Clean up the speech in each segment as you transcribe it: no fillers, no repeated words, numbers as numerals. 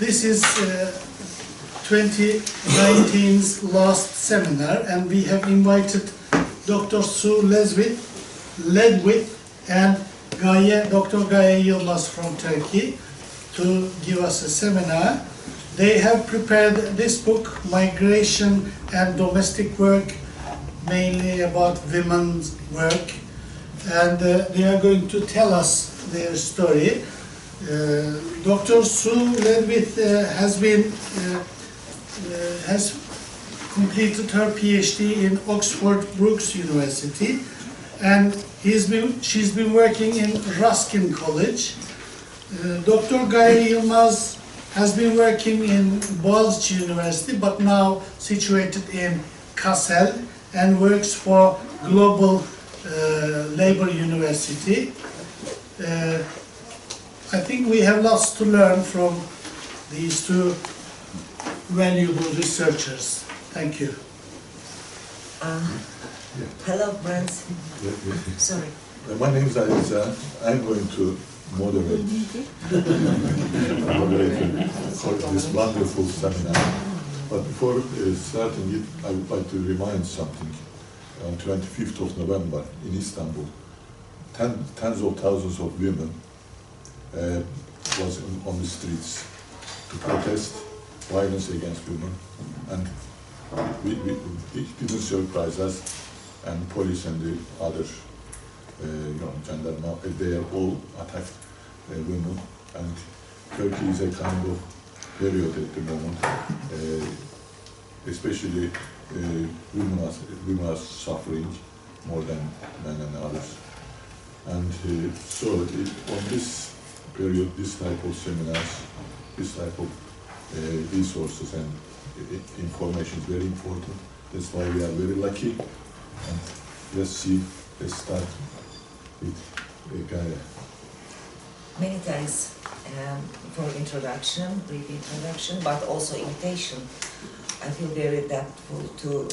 This is 2019's last seminar, and we have invited Dr. Sue Ledwith and Dr. Gaye Yilmaz from Turkey to give us a seminar. They have prepared this book, Migration and Domestic Work, mainly about women's work, and they are going to tell us their story. Dr. Sue Ledwith has completed her PhD in Oxford Brookes University, and she's been working in Ruskin College. Dr. Gaye Yilmaz has been working in Boğaziçi University, but now situated in Kassel, and works for Global Labor University. I think we have lots to learn from these two valuable researchers. Thank you. Hello, friends. Sorry. My name is Aliza. I'm going to moderate for this wonderful seminar. But before starting it, I would like to remind something. On 25th of November in Istanbul, tens of thousands of women was on the streets to protest violence against women, and it didn't surprise us, and police and the other gendarme, they are all attacked women, and Turkey is a kind of period at the moment, especially women are suffering more than men and others. And so on this period, this type of seminars, this type of resources and information is very important. That's why we are very lucky. And let's start with Gaye. Many thanks for introduction, brief introduction, but also invitation. I feel very thankful to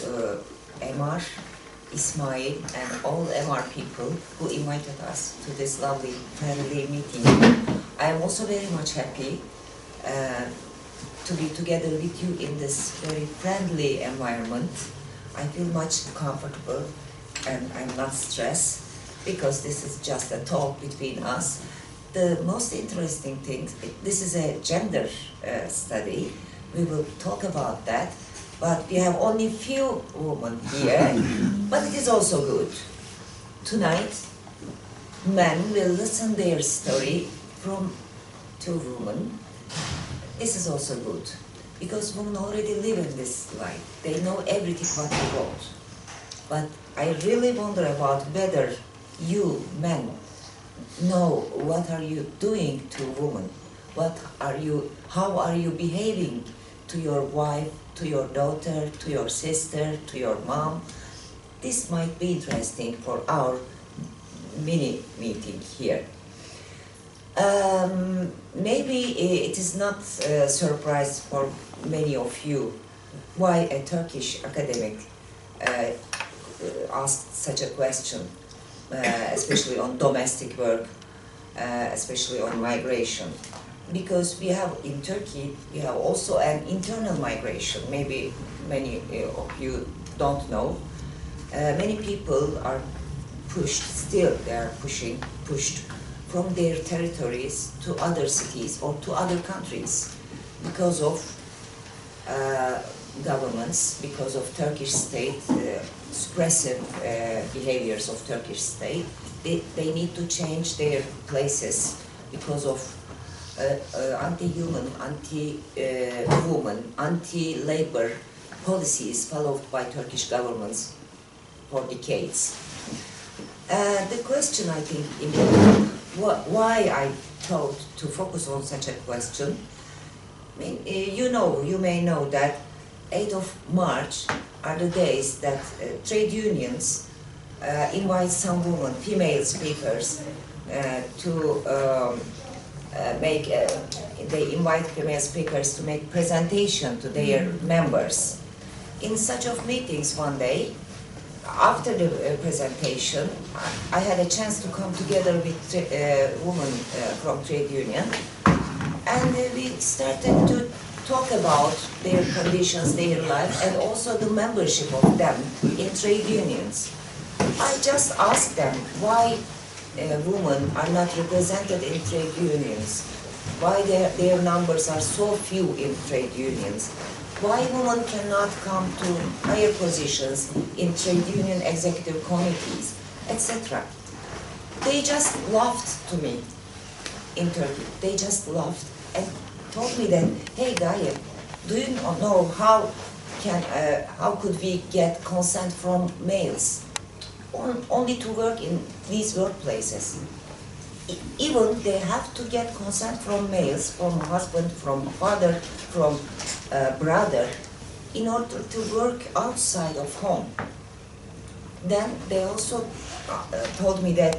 EMAR, Ismail, and all EMAR people who invited us to this lovely, friendly meeting. I am also very much happy to be together with you in this very friendly environment. I feel much comfortable and I'm not stressed because this is just a talk between us. The most interesting thing, this is a gender study. We will talk about that, but we have only few women here, but it is also good. Tonight, men will listen their story from two women. This is also good, because women already live in this life. They know everything what they want. But I really wonder about whether you, men, know what are you doing to women? How are you behaving to your wife, to your daughter, to your sister, to your mom? This might be interesting for our mini meeting here. Maybe it is not a surprise for many of you why a Turkish academic asked such a question, especially on domestic work, especially on migration. Because we have in Turkey, we have also an internal migration. Maybe many of you don't know. Many people are pushed, still they are pushed from their territories to other cities or to other countries because of governments, because of Turkish state, suppressive behaviors of Turkish state. They need to change their places because of anti-human, anti-woman, anti-labor policies followed by Turkish governments for decades. The question, I think, why I thought to focus on such a question, I mean, you may know that 8th of March are the days that trade unions invite some women, female speakers, to they invite female speakers to make presentation to their members. In such of meetings one day, after the presentation, I had a chance to come together with women from trade union, And we started to talk about their conditions, their life, and also the membership of them in trade unions. I just asked them why women are not represented in trade unions, why their numbers are so few in trade unions, why women cannot come to higher positions in trade union executive committees, etc. They just laughed to me in Turkey. They just laughed and told me that, hey Gaye, do you know how could we get consent from males only to work in these workplaces? Even they have to get consent from males, from husband, from father, from brother, in order to work outside of home. Then they also told me that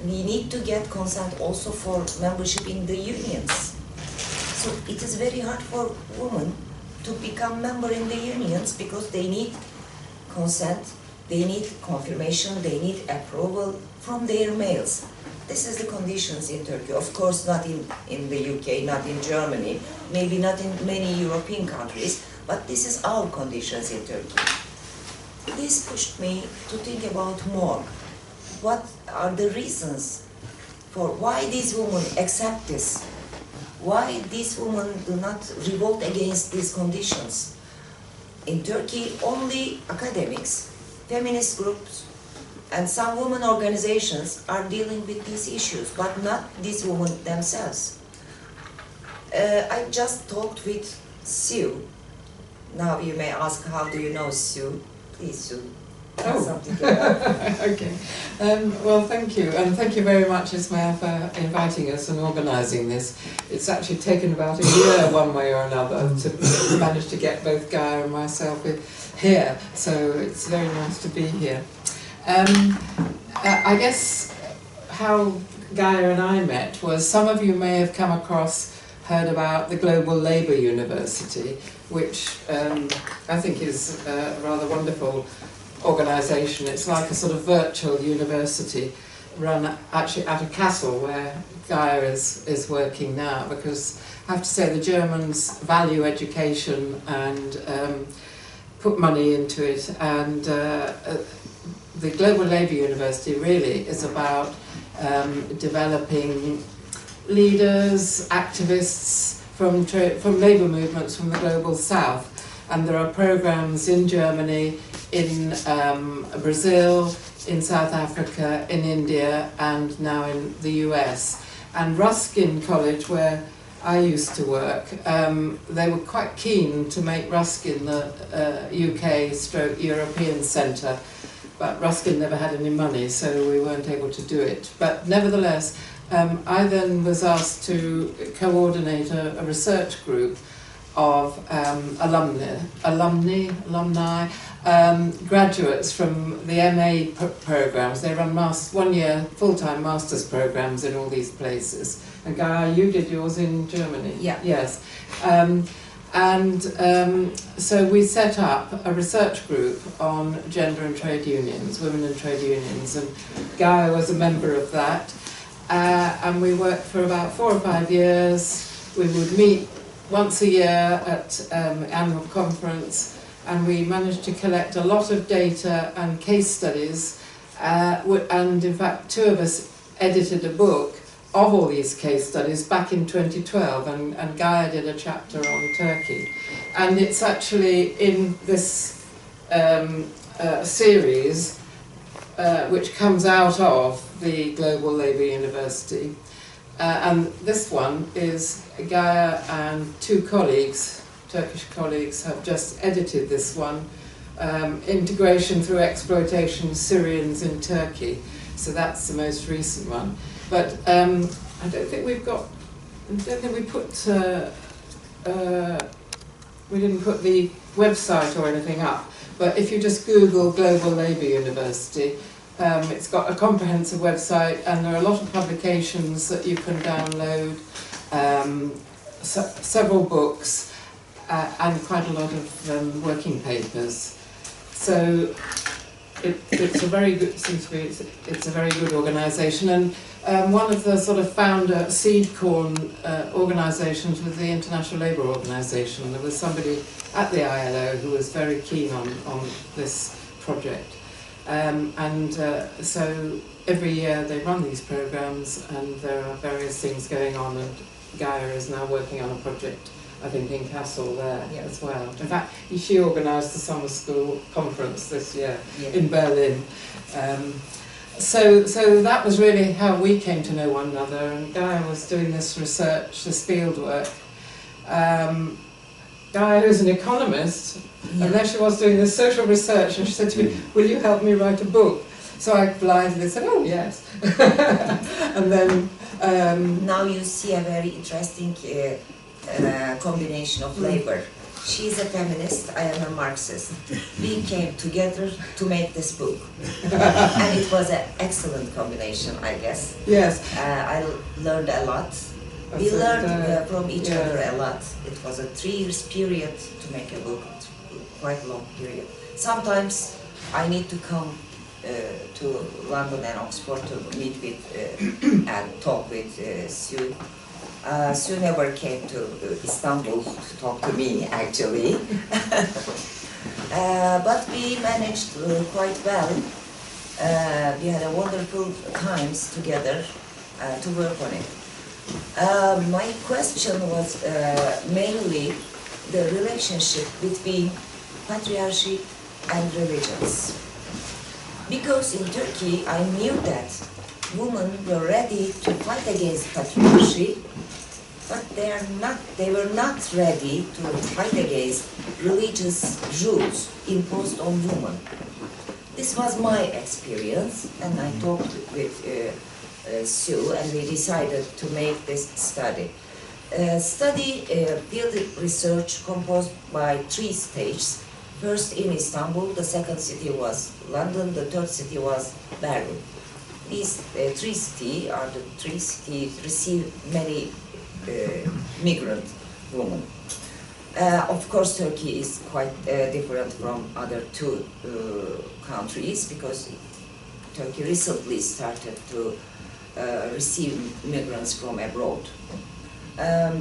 we need to get consent also for membership in the unions. So it is very hard for women to become member in the unions because they need consent, they need confirmation, they need approval from their males. This is the conditions in Turkey. Of course, not in the UK, not in Germany, maybe not in many European countries, but this is our conditions in Turkey. This pushed me to think about more. What are the reasons for why these women accept this? Why these women do not revolt against these conditions? In Turkey, only academics, feminist groups, and some women organizations are dealing with these issues, but not these women themselves. I just talked with Sue. Now you may ask, how do you know Sue? Please, Sue. Something Okay. Well, thank you, and thank you very much, Ismail, for inviting us and organising this. It's actually taken about a year, one way or another, to manage to get both Gaia and myself here. So it's very nice to be here. I guess how Gaia and I met was, some of you may have come across, heard about the Global Labour University, which I think is a rather wonderful organisation. It's like a sort of virtual university run actually at a castle where Gaia is working now, because I have to say the Germans value education and put money into it, and the Global Labour University really is about developing leaders, activists from labour movements from the global south. And there are programs in Germany, in Brazil, in South Africa, in India, and now in the US. And Ruskin College, where I used to work, they were quite keen to make Ruskin the UK/European centre, but Ruskin never had any money, so we weren't able to do it. But nevertheless, I then was asked to coordinate a research group of alumni, graduates from the MA programs. They run one-year full-time master's programs in all these places. And Gaia, you did yours in Germany? Yeah. Yes. So we set up a research group on gender and trade unions, women and trade unions, and Gaia was a member of that. And we worked for about 4 or 5 years. We would meet once a year at annual conference, and we managed to collect a lot of data and case studies, and in fact 2 of us edited a book of all these case studies back in 2012, and Gaia did a chapter on Turkey. And it's actually in this series which comes out of the Global Labour University. And this one is Gaia and 2 colleagues, Turkish colleagues, have just edited this one, Integration Through Exploitation, Syrians in Turkey. So that's the most recent one. But I don't think we didn't put the website or anything up. But if you just Google Global Labour University, it's got a comprehensive website, and there are a lot of publications that you can download, several books, and quite a lot of working papers. So it's a very good, seems to be, it's a very good organisation, and one of the sort of founder seed corn organisations was the International Labour Organisation. There was somebody at the ILO who was very keen on this project, so every year they run these programmes, and there are various things going on, and Gaia is now working on a project, I think, in Kassel there as well. In fact, she organised the summer school conference this year in Berlin. So that was really how we came to know one another, and Gaia was doing this research, this field work. Gaia, who's an economist, and there she was doing this social research, and she said to me, "Will you help me write a book?" So I blindly said, "Oh, yes." And then... now you see a very interesting combination of labor. She's a feminist, I am a Marxist. We came together to make this book. And it was an excellent combination, I guess. Yes. I learned a lot. We learned from each other a lot. It was a 3 years period to make a book, quite a long period. Sometimes I need to come to London and Oxford to meet with and talk with Sue. Sue never came to Istanbul to talk to me, actually. But we managed quite well. We had a wonderful times together to work on it. My question was mainly the relationship between patriarchy and religions. Because in Turkey, I knew that women were ready to fight against patriarchy, but they were not ready to fight against religious rules imposed on women. This was my experience, and I talked with Sue, and we decided to make this study. Field research composed by 3 stages. First in Istanbul, the second city was London, the third city was Berlin. These 3 cities are the 3 cities receive many migrant women. Of course, Turkey is quite different from other 2 countries, because Turkey recently started to receive migrants from abroad.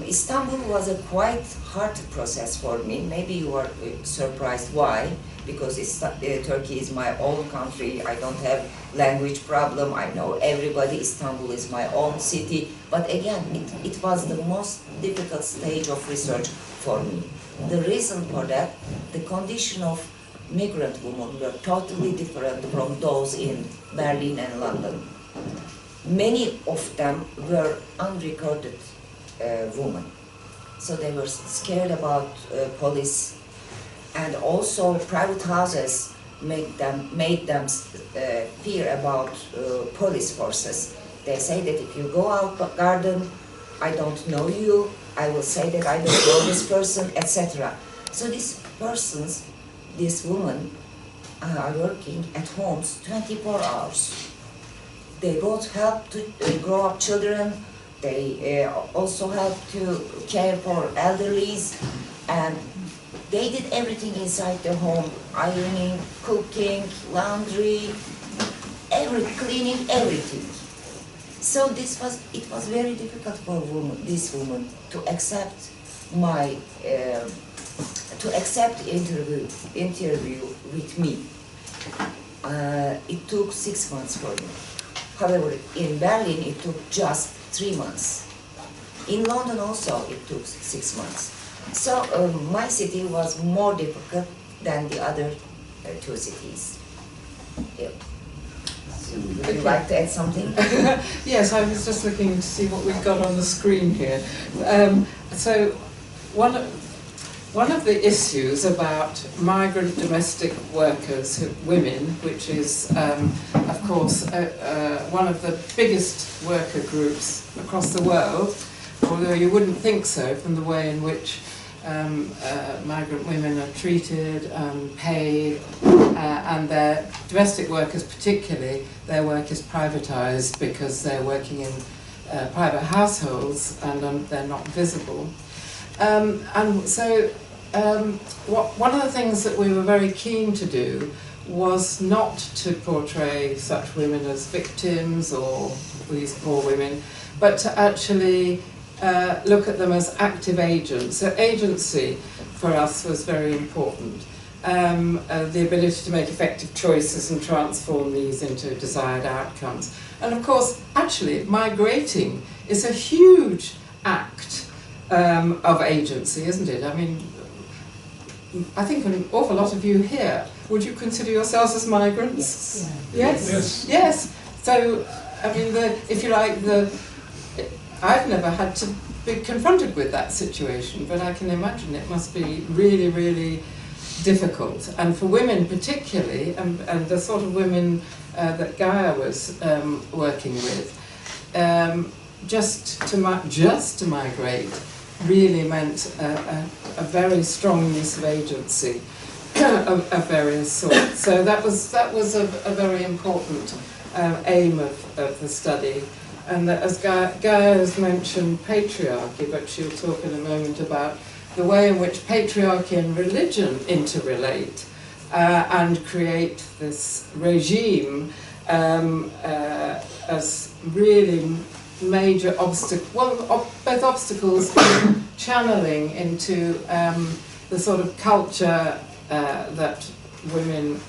Istanbul was a quite hard process for me. Maybe you are surprised why, because Turkey is my own country. I don't have language problem. I know everybody. Istanbul is my own city. But again, it was the most difficult stage of research for me. The reason for that, the condition of migrant women were totally different from those in Berlin and London. Many of them were unrecorded women, so they were scared about police, and also private houses made them fear about police forces. They say that if you go out garden, I don't know you, I will say that I don't know this person, etc. So these persons, these women, are working at homes 24 hours. They both help to grow up children. They also help to care for elderlies, and they did everything inside the home: ironing, cooking, laundry, cleaning, everything. So it was very difficult for this woman to accept interview with me. It took 6 months for me. However, in Berlin it took just 3 months. In London also it took 6 months. So my city was more difficult than the other 2 cities. Yeah. Would you like to add something? Yes, I was just looking to see what we've got on the screen here. So one of the issues about migrant domestic workers, women, which is, of course, one of the biggest worker groups across the world, although you wouldn't think so from the way in which migrant women are treated, paid, and their domestic workers particularly, their work is privatised because they're working in private households and they're not visible. And so one of the things that we were very keen to do was not to portray such women as victims or these poor women, but to actually look at them as active agents. So agency for us was very important. The ability to make effective choices and transform these into desired outcomes. And of course, actually, migrating is a huge act of agency, isn't it? I mean, I think an awful lot of you here, would you consider yourselves as migrants? Yes. Yes. Yes. So, I mean, if you like, I've never had to be confronted with that situation, but I can imagine it must be really, really difficult. And for women particularly, and the sort of women that Gaia was working with, just to migrate really meant a very strong use of agency of various sorts. So that was a very important aim of the study. And that, as Gaia has mentioned patriarchy, but she'll talk in a moment about the way in which patriarchy and religion interrelate and create this regime as really major both obstacles and channeling into the sort of culture that women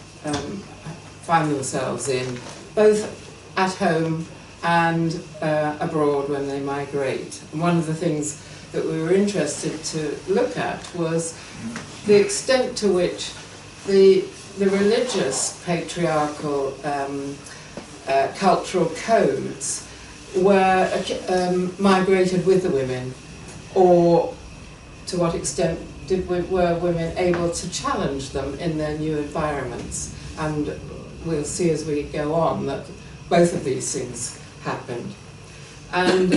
find themselves in, both at home and abroad when they migrate. And one of the things that we were interested to look at was the extent to which the religious patriarchal cultural codes were migrated with the women, or to what extent were women able to challenge them in their new environments. And we'll see as we go on that both of these things happened. And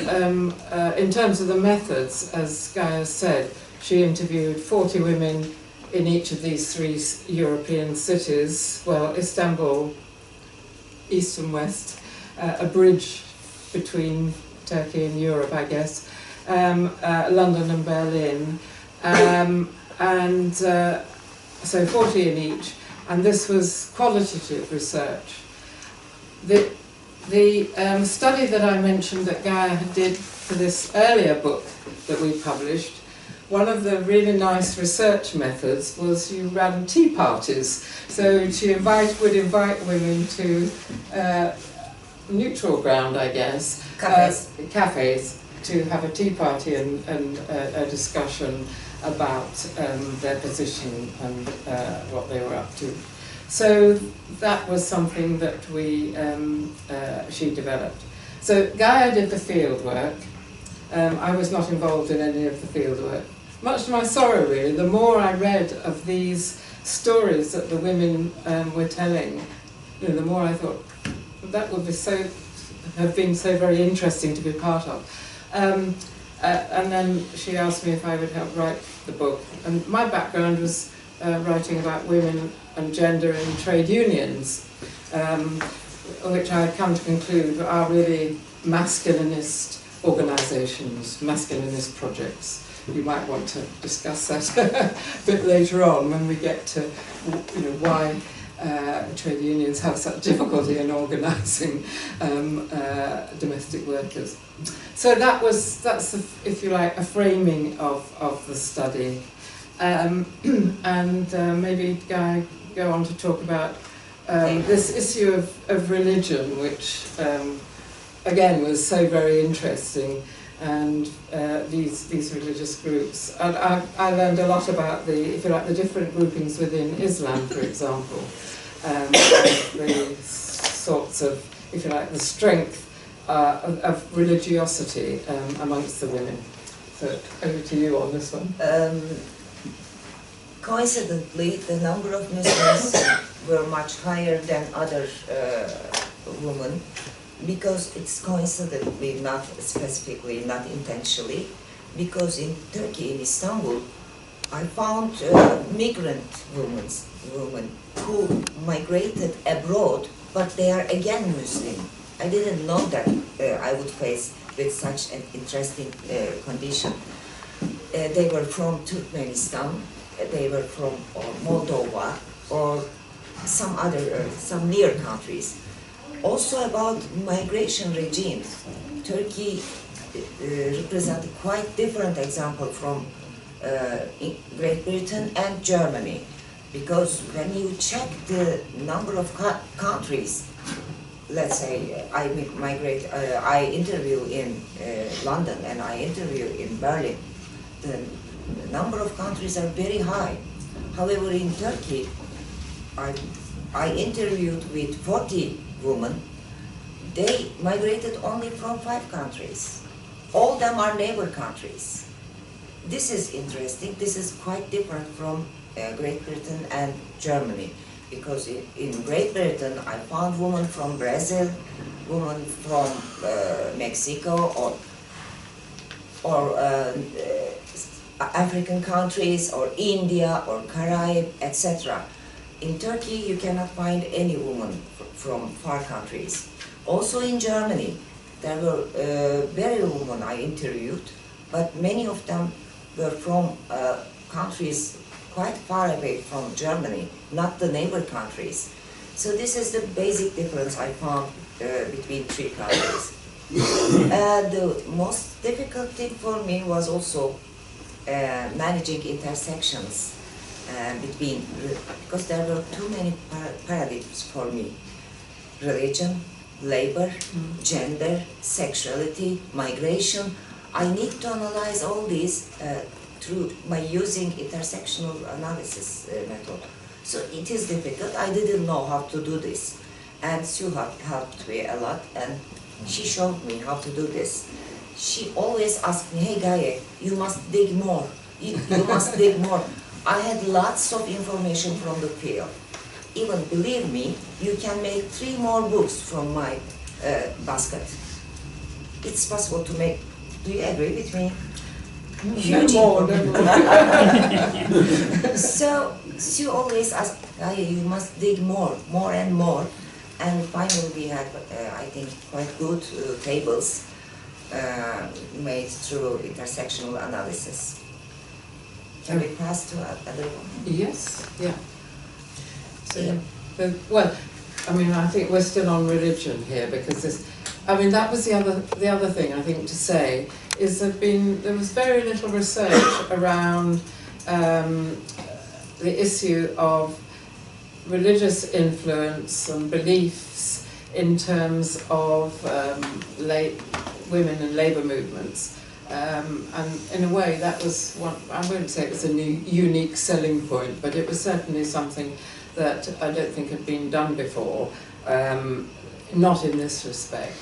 in terms of the methods, as Gaia said, she interviewed 40 women in each of these 3 European cities, well, Istanbul, east and west, a bridge between Turkey and Europe, I guess, London and Berlin, so 40 in each, and this was qualitative research. The study that I mentioned that Gaia did for this earlier book that we published, one of the really nice research methods was you ran tea parties. So she would invite women to neutral ground, I guess, cafes to have a tea party and a discussion about their position and what they were up to. So that was something that she developed. So Gaia did the field work. I was not involved in any of the field work. Much to my sorrow, really, the more I read of these stories that the women were telling, the more I thought that would have been so very interesting to be part of. And then she asked me if I would help write the book. And my background was writing about women and gender in trade unions, which I had come to conclude are really masculinist organisations, masculinist projects. You might want to discuss that a bit later on when we get to why trade unions have such difficulty in organising domestic workers. So that's if you like, a framing of the study. And maybe Guy go on to talk about this issue of religion, which again was so very interesting, and these religious groups. And I learned a lot about the different groupings within Islam, for example, and the sorts of, if you like, the strength of religiosity amongst the women. So over to you on this one. Coincidentally, the number of Muslims were much higher than other women, because it's coincidentally, not specifically, not intentionally, because in Turkey, in Istanbul, I found migrant women who migrated abroad, but they are again Muslim. I didn't know that I would face with such an interesting condition. They were from Turkmenistan, they were from Moldova, or some near countries. Also about migration regimes, Turkey represents a quite different example from Great Britain and Germany, because when you check the number of countries, let's say I interview in London and I interview in Berlin, the number of countries are very high. However, in Turkey, I interviewed with 40 women. They migrated only from 5 countries. All of them are neighbor countries. This is interesting. This is quite different from Great Britain and Germany, because in Great Britain I found women from Brazil, women from Mexico, or African countries, or India, or Caribbean, etc. In Turkey you cannot find any woman from far countries. Also in Germany there were very women I interviewed, but many of them were from countries quite far away from Germany, not the neighbor countries. So this is the basic difference I found between 3 countries. The most difficult thing for me was also managing intersections because there were too many paradigms for me. Religion, labor, gender, sexuality, migration. I need to analyze all these by using intersectional analysis method. So it is difficult. I didn't know how to do this. And Sue helped me a lot, and she showed me how to do this. She always asked me, hey Gaye, you must dig more. You must dig more. I had lots of information from the field. Even believe me, you can make 3 more books from my basket. It's possible to make. Do you agree with me? Huge No more. So she always asked, you must dig more and more. And finally we had, I think, quite good tables made through intersectional analysis. Can we pass to other one? Yes, yeah. So, Yeah. well, I mean, I think we're still on religion here, because that was the other thing I think to say is there was very little research around the issue of religious influence and beliefs in terms of women and labour movements. And in a way that was one, I wouldn't say it was a unique selling point, but it was certainly something that I don't think had been done before, not in this respect.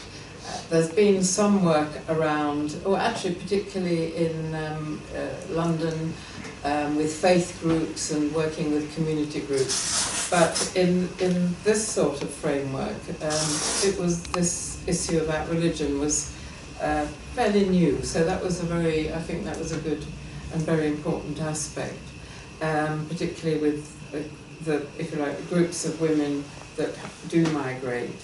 There's been some work around, or actually particularly in London, with faith groups and working with community groups. But in this sort of framework, it was this issue about religion was fairly new. So that was I think that was a good and very important aspect, particularly with the, if you like, groups of women that do migrate.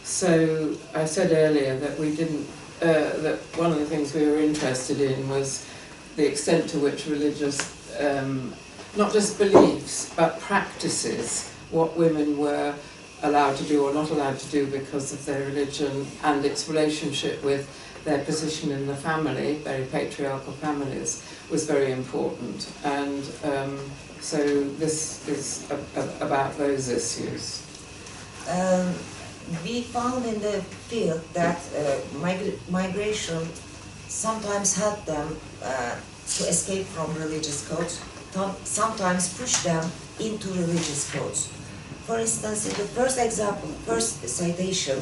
So I said earlier that we didn't, that one of the things we were interested in was the extent to which religious, not just beliefs, but practices, what women were allowed to do or not allowed to do because of their religion and its relationship with their position in the family, very patriarchal families, was very important. And so this is about those issues. We found in the field that migration sometimes helped them to escape from religious codes, sometimes push them into religious codes. For instance, in the first example, first citation,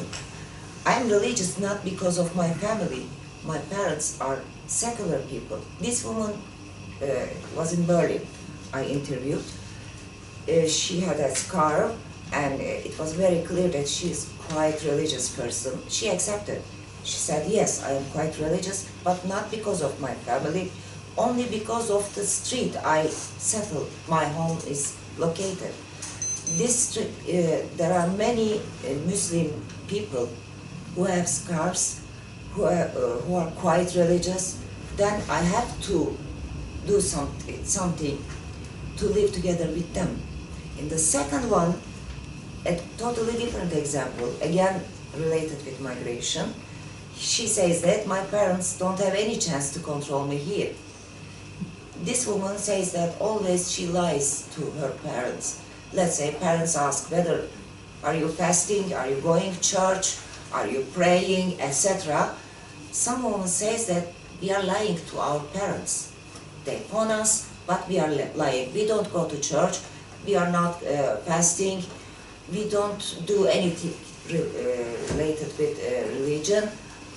I'm religious not because of my family. My parents are secular people. This woman was in Berlin. I interviewed. She had a scarf, and it was very clear that she is quite religious person. She accepted. She said, yes, I am quite religious, but not because of my family, only because of the street I settled. My home is located. This street, there are many Muslim people who have scarves, who are quite religious. Then I have to do something to live together with them. In the second one, a totally different example, again related with migration. She says that my parents don't have any chance to control me here. This woman says that always she lies to her parents. Let's say parents ask whether are you fasting, are you going to church, are you praying, etc. Some woman says that we are lying to our parents. They phone us, but we are lying. We don't go to church, we are not fasting, we don't do anything related with religion,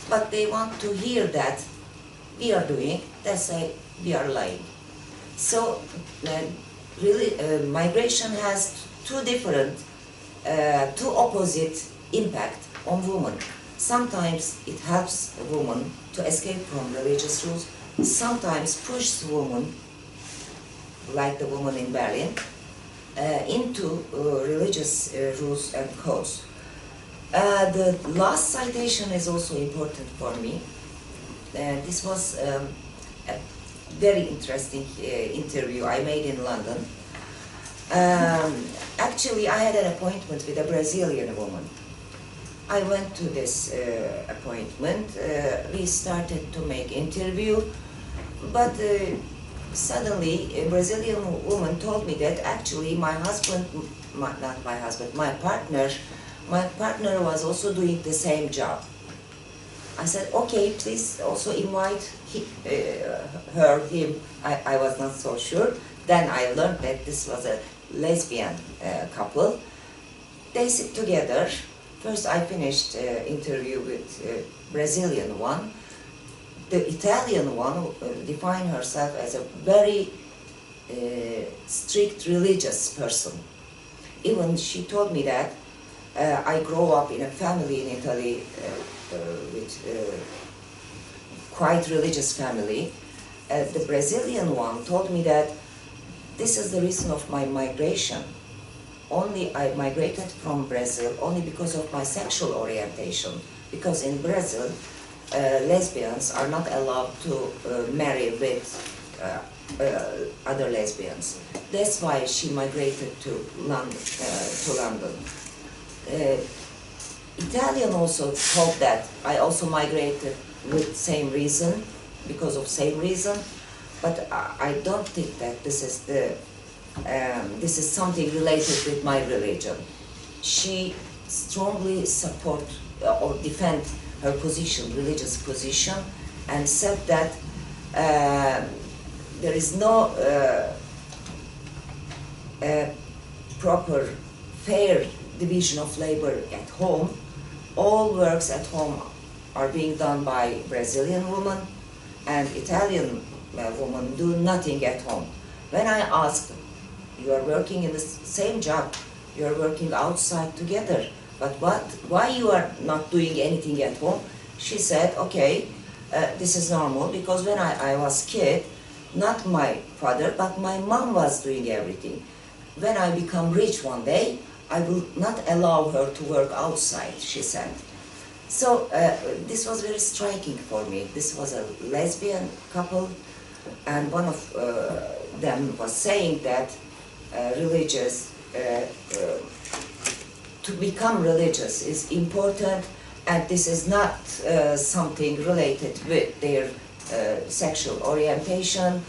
but they want to hear that we are doing, they say we are lying. So really migration has two opposite impact on women. Sometimes it helps a woman to escape from religious rules, sometimes pushes women, like the woman in Berlin, into religious rules and codes. The last citation is also important for me. This was a very interesting interview I made in London. Actually, I had an appointment with a Brazilian woman. I went to this appointment. We started to make interview, but suddenly a Brazilian woman told me that actually my partner was also doing the same job. I said, okay, please also invite him. I was not so sure. Then I learned that this was a lesbian couple. They sit together. First I finished interview with Brazilian one. The Italian one defined herself as a very strict religious person. Even she told me that I grew up in a family in Italy with quite religious family. The Brazilian one told me that this is the reason of my migration. Only I migrated from Brazil only because of my sexual orientation. Because in Brazil, lesbians are not allowed to marry with other lesbians. That's why she migrated to London. Italian also thought that I also migrated with same reason, because of same reason, but I don't think that this is something related with my religion. She strongly support or defend her position, religious position, and said that there is no proper, fair division of labor at home. All works at home are being done by Brazilian women, and Italian women do nothing at home. When I asked, you are working in the same job, you are working outside together, but why you are not doing anything at home? She said, okay, this is normal, because when I was kid, not my father, but my mom was doing everything. When I become rich one day, I will not allow her to work outside, she said. So this was very striking for me. This was a lesbian couple, and one of them was saying that to become religious is important, and this is not something related with their sexual orientation,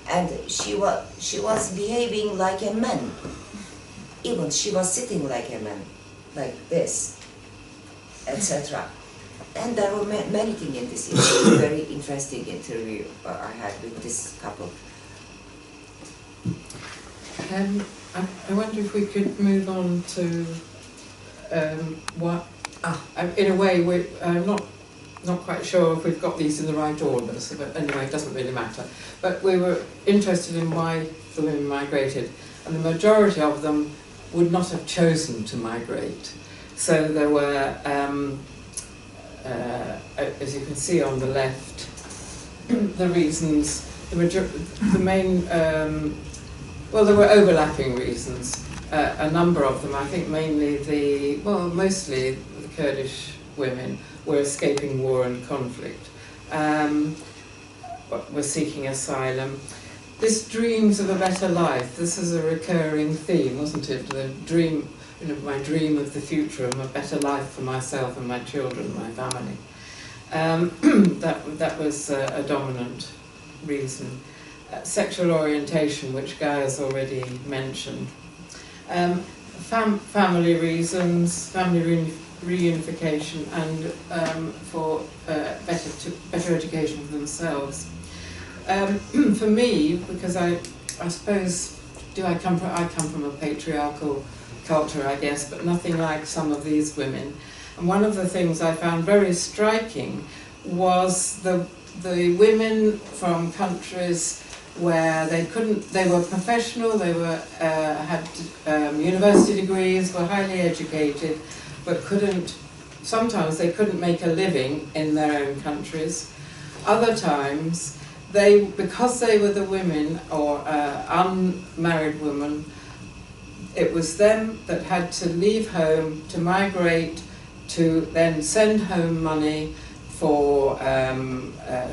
and she was behaving like a man. Even she was sitting like a man, like this, etc. And there were many things in this interview, very interesting interview I had with this couple. I wonder if we could move on to in a way, I'm not quite sure if we've got these in the right order, so, but anyway, it doesn't really matter. But we were interested in why the women migrated, and the majority of them would not have chosen to migrate. So there were, as you can see on the left, the reasons, the main, well, there were overlapping reasons, a number of them. I think mainly mostly the Kurdish women were escaping war and conflict, were seeking asylum. this dreams of a better life, this is a recurring theme, wasn't it? The dream, my dream of the future, of a better life for myself and my children, my family. That was a dominant reason. Sexual orientation, which Guy has already mentioned. Family reasons, family reunification, and for better education for themselves. For me, because I suppose, I come from a patriarchal culture, I guess, but nothing like some of these women. And one of the things I found very striking was the women from countries where they were professional, they were had university degrees, were highly educated, but sometimes they couldn't make a living in their own countries. Other times, because they were the women or unmarried women, it was them that had to leave home, to migrate, to then send home money for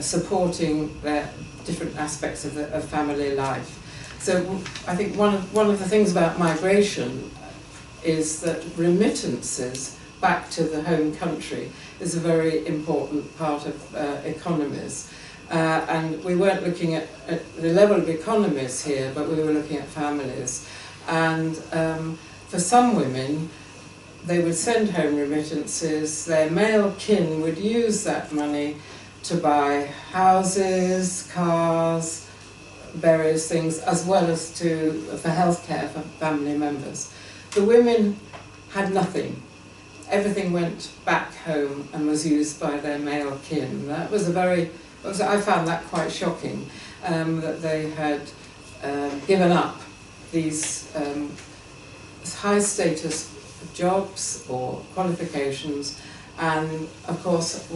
supporting their different aspects of family life. So I think one of the things about migration is that remittances back to the home country is a very important part of economies. And we weren't looking at the level of economies here, but we were looking at families. And for some women, they would send home remittances, their male kin would use that money to buy houses, cars, various things, as well as for healthcare for family members. The women had nothing. Everything went back home and was used by their male kin. That was I found that quite shocking, that they had given up these high status jobs or qualifications, and of course,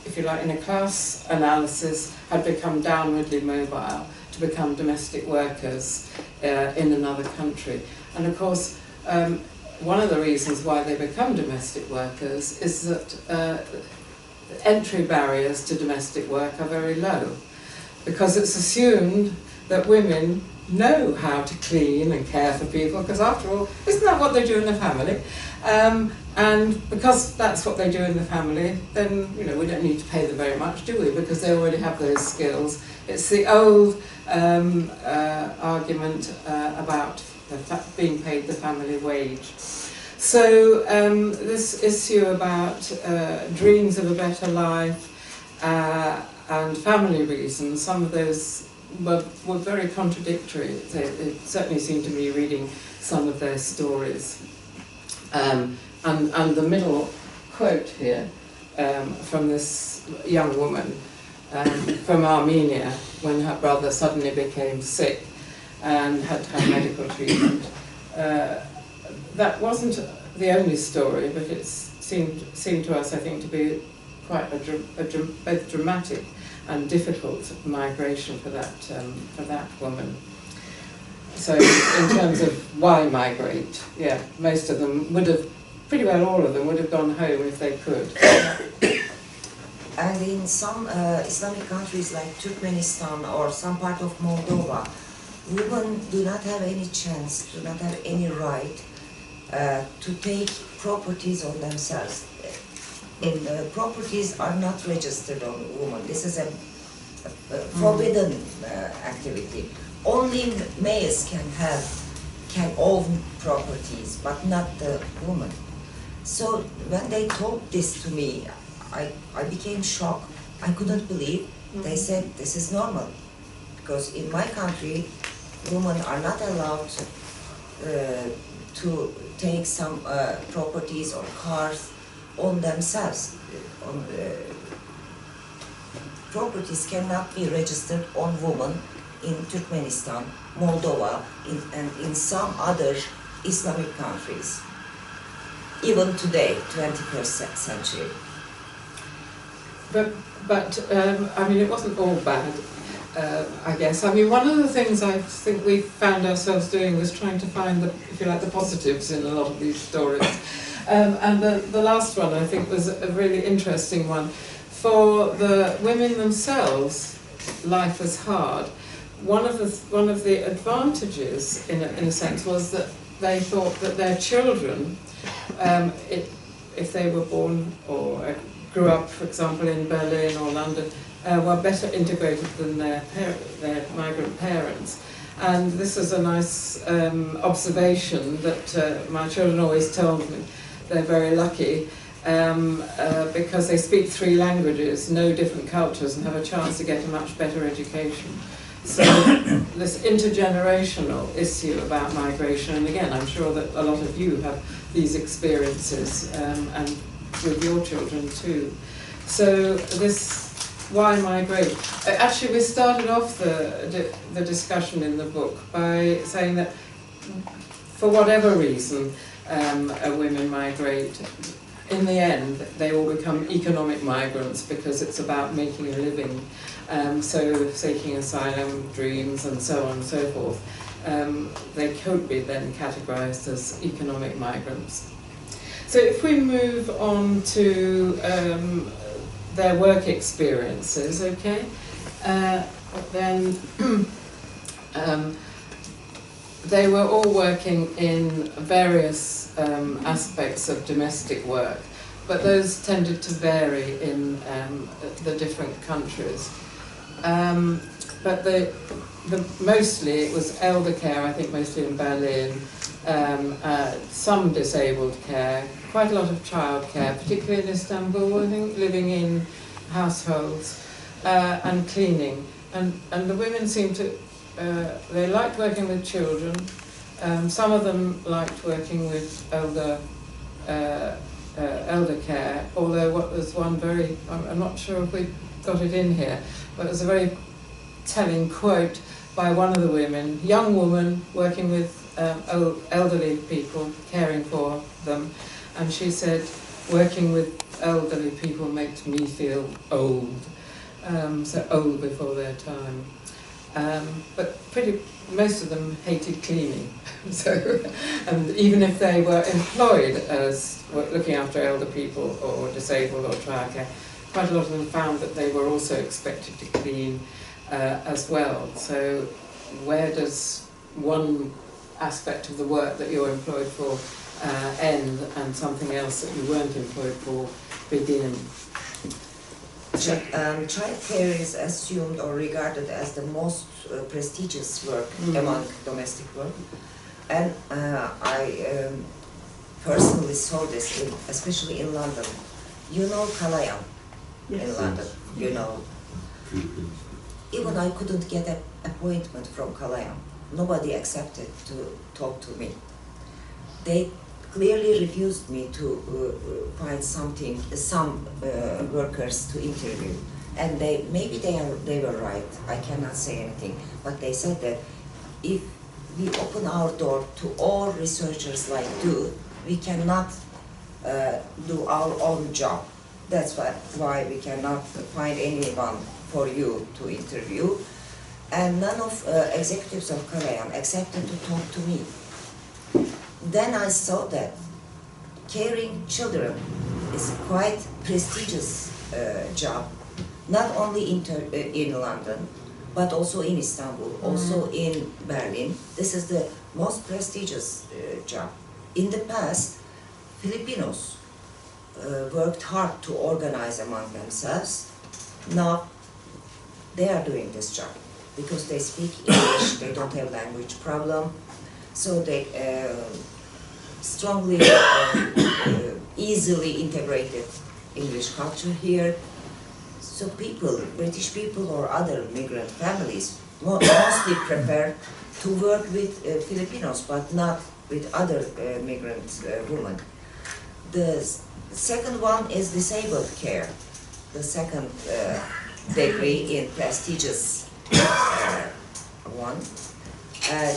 if you like, in a class analysis, had become downwardly mobile to become domestic workers in another country. And of course, one of the reasons why they become domestic workers is that entry barriers to domestic work are very low, because it's assumed that women know how to clean and care for people, because after all, isn't that what they do in the family? And because that's what they do in the family, then we don't need to pay them very much, do we? Because they already have those skills. It's the old argument about being paid the family wage. So this issue about dreams of a better life and family reasons, some of those were very contradictory. It certainly seemed to me reading some of their stories. And the middle quote here from this young woman from Armenia, when her brother suddenly became sick and had to have medical treatment. That wasn't the only story, but it seemed to us, I think, to be quite both dramatic and difficult migration for that woman. So in terms of why migrate, yeah, most of them would have, pretty well all of them would have gone home if they could. And in some Islamic countries like Turkmenistan or some part of Moldova, women do not have any chance, do not have any right to take properties on themselves. Properties are not registered on women. This is a forbidden activity. Only males can own properties, but not the woman. So when they told this to me, I became shocked. I couldn't believe. They said this is normal, because in my country, women are not allowed to take some properties or cars on themselves. Properties cannot be registered on women in Turkmenistan, Moldova, and in some other Islamic countries. Even today, 21st century. But I mean, it wasn't all bad, I guess. I mean, one of the things I think we found ourselves doing was trying to find, if you like, the positives in a lot of these stories. And the last one, I think, was a really interesting one. For the women themselves, life was hard, one of the advantages, in a sense, was that they thought that their children, if they were born or grew up, for example, in Berlin or London, were better integrated than their migrant parents. And this is a nice observation that my children always told me. They're very lucky because they speak 3 languages, know different cultures, and have a chance to get a much better education. So this intergenerational issue about migration, and again, I'm sure that a lot of you have these experiences, and with your children too. So this, why migrate? Actually, we started off the discussion in the book by saying that for whatever reason women migrate, in the end they all become economic migrants because it's about making a living. So seeking asylum, dreams, and so on and so forth, they could be then categorized as economic migrants. So if we move on to their work experiences, okay, then they were all working in various aspects of domestic work, but those tended to vary in the different countries. But mostly it was elder care, I think mostly in Berlin, some disabled care, quite a lot of child care, particularly in Istanbul, I think, living in households, and cleaning. And the women seemed to, they liked working with children. Some of them liked working with elder care, although what was one very, I'm not sure if we got it in here, but it was a very telling quote by one of the women, young woman working with elderly people, caring for them, and she said, working with elderly people makes me feel old, so old before their time. But most of them hated cleaning. So, and even if they were employed as looking after elder people or disabled or childcare, quite a lot of them found that they were also expected to clean as well. So where does one aspect of the work that you're employed for end and something else that you weren't employed for begin? Childcare is assumed or regarded as the most prestigious work among domestic work, and I personally saw this, especially in London. You know Kalayan in London, you know. Even I couldn't get an appointment from Kalayan. Nobody accepted to talk to me. They clearly refused me to find some workers to interview, and maybe they were right. I cannot say anything, but they said that if we open our door to all researchers like you, we cannot do our own job. That's why we cannot find anyone for you to interview, and none of executives of Kalayan accepted to talk to me. Then I saw that caring children is quite prestigious job, not only in London, but also in Istanbul, also in Berlin. This is the most prestigious job. In the past, Filipinos worked hard to organize among themselves. Now they are doing this job because they speak English, they don't have language problem, so they strongly, easily integrated English culture here. So people, British people or other migrant families, mostly prefer to work with Filipinos, but not with other migrant women. The second one is disabled care, the second degree in prestigious one.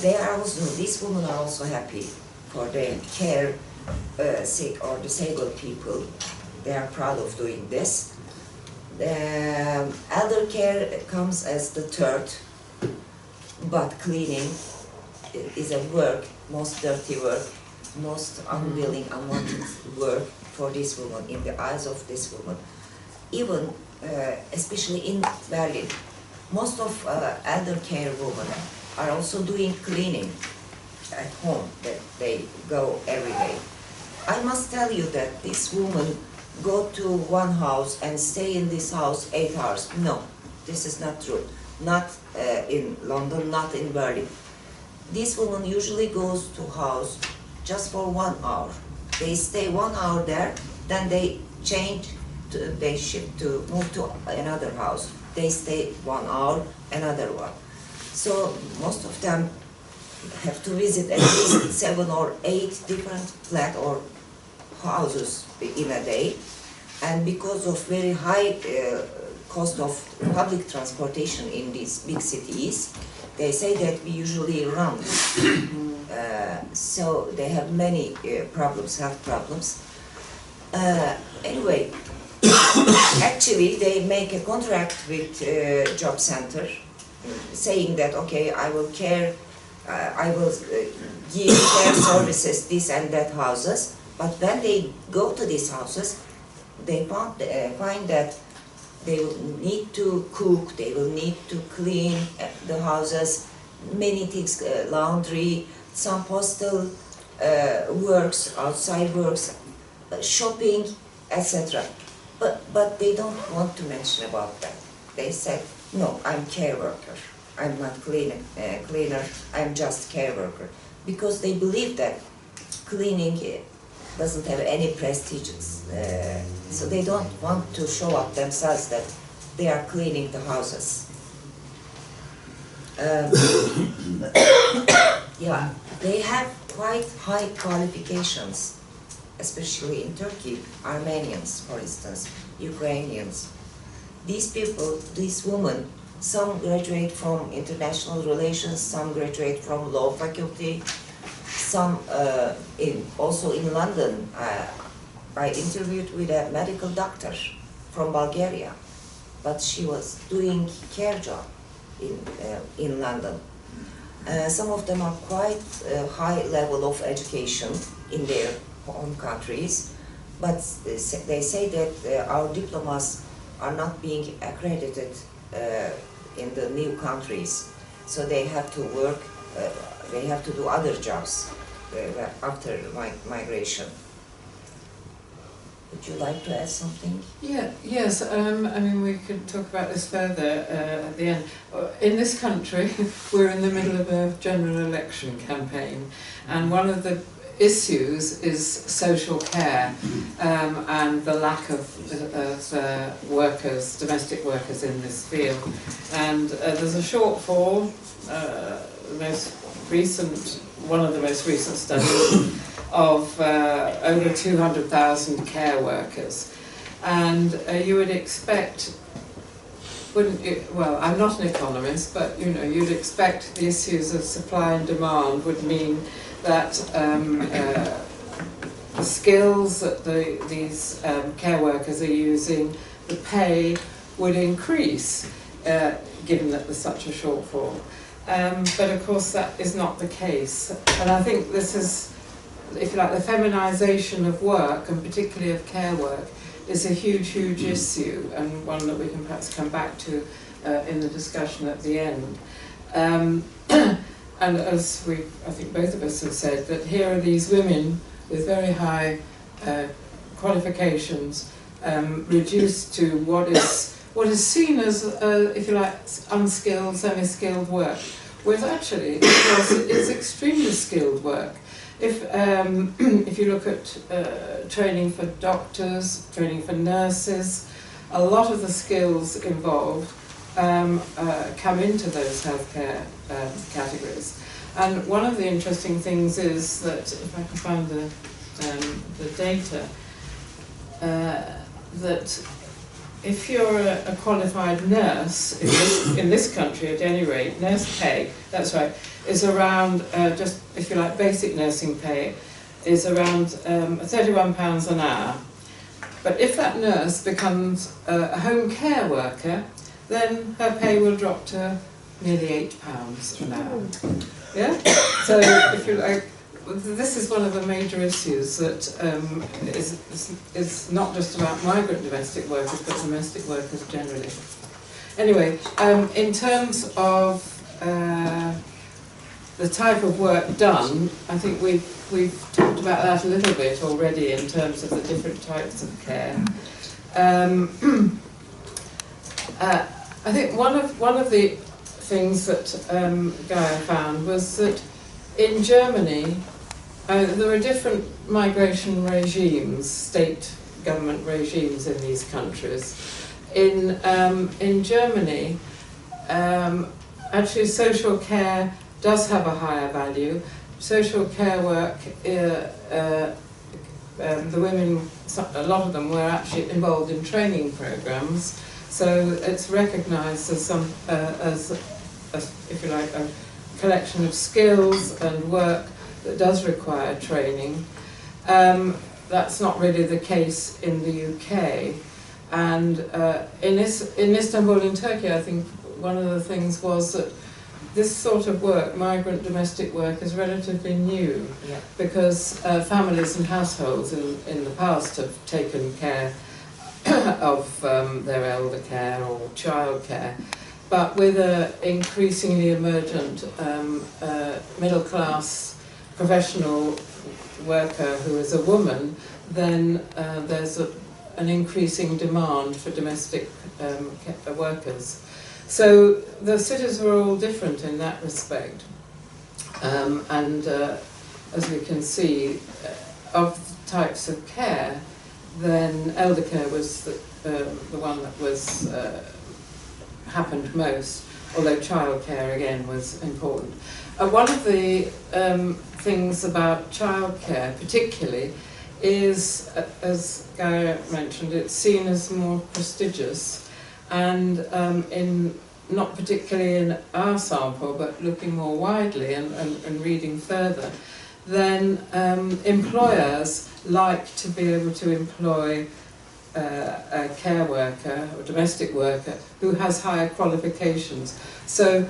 They are also, these women are also happy for their care sick or disabled people. They are proud of doing this. The elder care comes as the third, but cleaning is a work, most dirty work, most unwilling, unwanted work for this woman, in the eyes of this woman. Even, especially in Berlin, most of elder care women are also doing cleaning at home, that they go every day. I must tell you that these women go to one house and stay in this house 8 hours. No, this is not true. Not in London, not in Berlin. This woman usually goes to house just for 1 hour. They stay 1 hour there, then they change, they shift to move to another house. They stay 1 hour, another one. So most of them have to visit at least 7 or 8 different flats or houses in a day. And because of very high cost of public transportation in these big cities, they say that we usually run. So they have many problems, health problems. Anyway, actually they make a contract with job center saying that, okay, I will care, I will give care services, this and that houses, but when they go to these houses, they find that they will need to cook, they will need to clean the houses, many things, laundry, some postal works, outside works, shopping, etc. But they don't want to mention about that. They said, no, I'm care worker. I'm not cleaner, I'm just care worker. Because they believe that cleaning doesn't have any prestige. So they don't want to show up themselves that they are cleaning the houses. Yeah, they have quite high qualifications, especially in Turkey, Armenians, for instance, Ukrainians. These people, these women, some graduate from international relations, some graduate from law faculty, some also in London. I interviewed with a medical doctor from Bulgaria, but she was doing care job in London. Some of them are quite high level of education in their home countries, but they say that our diplomas are not being accredited in the new countries, so they have to work, they have to do other jobs after migration. Would you like to add something? Yeah, yes, I mean we could talk about this further at the end. In this country, we're in the middle of a general election campaign, and one of the issues is social care and the lack of workers, domestic workers in this field. And there's a shortfall, one of the most recent studies of over 200,000 care workers. And you would expect, wouldn't you, well, I'm not an economist, but you know, you'd expect the issues of supply and demand would mean that the skills that these care workers are using, the pay would increase, given that there's such a shortfall. But of course that is not the case. And I think this is, if you like, the feminisation of work, and particularly of care work, is a huge, huge issue, and one that we can perhaps come back to in the discussion at the end. And as I think both of us have said, that here are these women with very high qualifications reduced to what is seen as, if you like, unskilled, semi-skilled work, whereas actually it's extremely skilled work. If you look at training for doctors, training for nurses, a lot of the skills involved come into those healthcare categories. And one of the interesting things is that, if I can find the data, that if you're a qualified nurse in this country, at any rate, nurse pay, that's right, is around, just if you like, basic nursing pay is around £31 an hour. But if that nurse becomes a home care worker, then her pay will drop to nearly £8 an hour. Yeah? So if you like, this is one of the major issues that is not just about migrant domestic workers, but domestic workers generally. Anyway, in terms of the type of work done, I think we've talked about that a little bit already in terms of the different types of care. I think one of the things that Gaia found was that in Germany there are different migration regimes, state government regimes in these countries. In Germany, actually social care does have a higher value. Social care work, the women, a lot of them were actually involved in training programs, so it's recognised as if you like, a collection of skills and work that does require training. That's not really the case in the UK. And in Istanbul, in Turkey, I think one of the things was that this sort of work, migrant domestic work, is relatively new, because families and households in the past have taken care of their elder care or child care. But with an increasingly emergent middle-class professional worker who is a woman, then there's an increasing demand for domestic workers. So the cities were all different in that respect. As we can see, of types of care, then elder care was the one that was happened most, although child care again was important. One of the things about child care particularly is, as Gaia mentioned, it's seen as more prestigious, and not particularly in our sample, but looking more widely and reading further, then employers like to be able to employ a care worker or domestic worker who has higher qualifications. So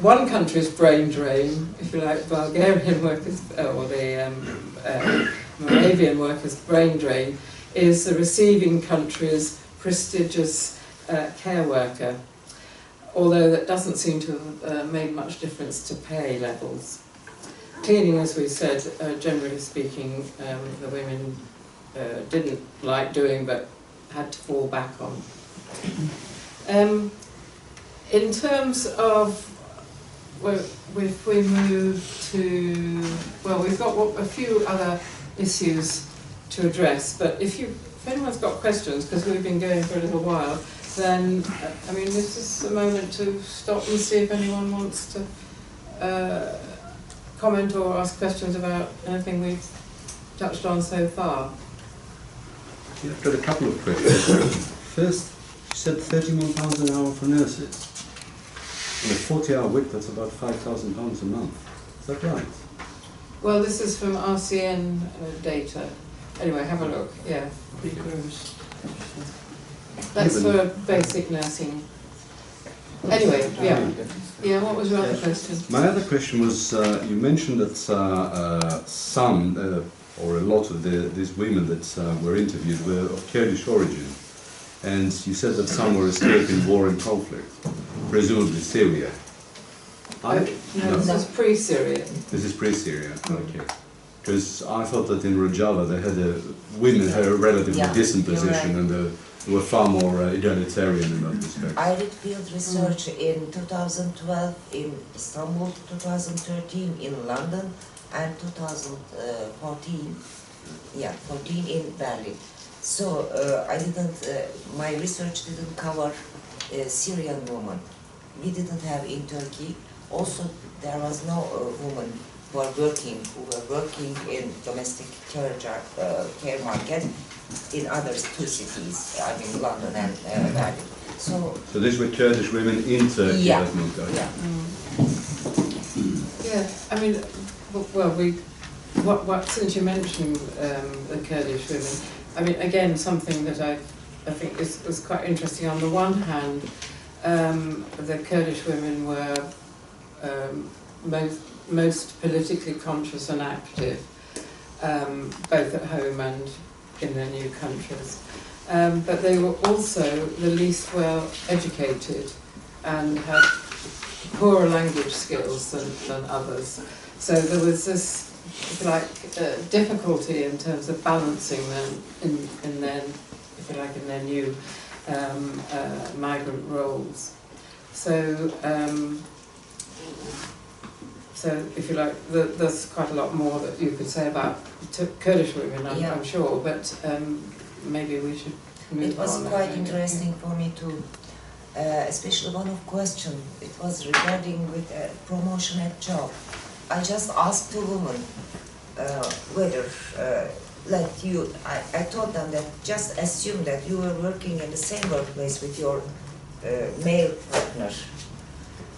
one country's brain drain, if you like, Bulgarian workers, or the Moravian workers' brain drain, is the receiving country's prestigious care worker, although that doesn't seem to have made much difference to pay levels. Cleaning, as we said, generally speaking, the women didn't like doing but had to fall back on. In terms of, well, if we move to, well, we've got a few other issues to address, but if anyone's got questions, because we've been going for a little while, then, I mean, this is a moment to stop and see if anyone wants to comment or ask questions about anything we've touched on so far. Yeah, I've got a couple of questions. First, you said £31 an hour for nurses. On a 40-hour week, that's about £5,000 a month. Is that right? Well, this is from RCN data. Anyway, have a look, yeah. That's for basic nursing. Anyway, yeah. Yeah, what was your other question? My other question was, you mentioned that some, or a lot of these women that were interviewed were of Kurdish origin. And you said that some were escaping war and conflict, presumably Syria. No, this is pre-Syria. This is pre-Syria, okay. Because I thought that in Rojava they had women had a relatively decent position, and they were far more egalitarian in that respect. I did field research in 2012 in Istanbul, 2013 in London, and 2014, 14 in Berlin. So I didn't, my research didn't cover Syrian women. We didn't have in Turkey. Also, there was no woman who were working in domestic care market in other two cities, I mean London and Berlin. So these were Kurdish women in Turkey. Yeah. Yeah, I mean, well, since you mentioned the Kurdish women, I mean, again, something that I think is quite interesting. On the one hand, the Kurdish women were most politically conscious and active, both at home and in their new countries. but they were also the least well educated and had poorer language skills than others. So there was this, if you like, difficulty in terms of balancing them in their, if you like, in their new migrant roles. So, so if you like, there's quite a lot more that you could say about Kurdish women, I'm sure, but maybe we should move on. It was quite interesting for me to, especially one of question. It was regarding with promotion at job. I just asked two women whether, like you, I told them that just assume that you were working in the same workplace with your male partner.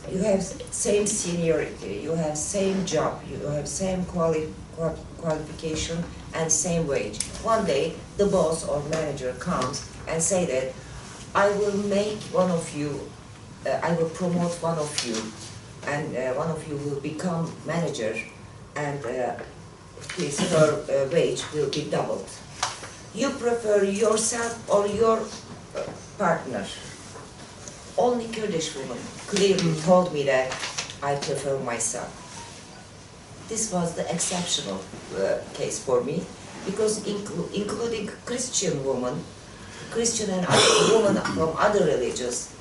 You have same seniority, you have same job, you have same qualification and same wage. One day, the boss or manager comes and say that I will make one of you, I will promote one of you, and one of you will become manager, and his her wage will be doubled. You prefer yourself or your partner? Only Kurdish women clearly told me that I prefer myself. This was the exceptional case for me, because including Christian women, Christian and other women from other religions,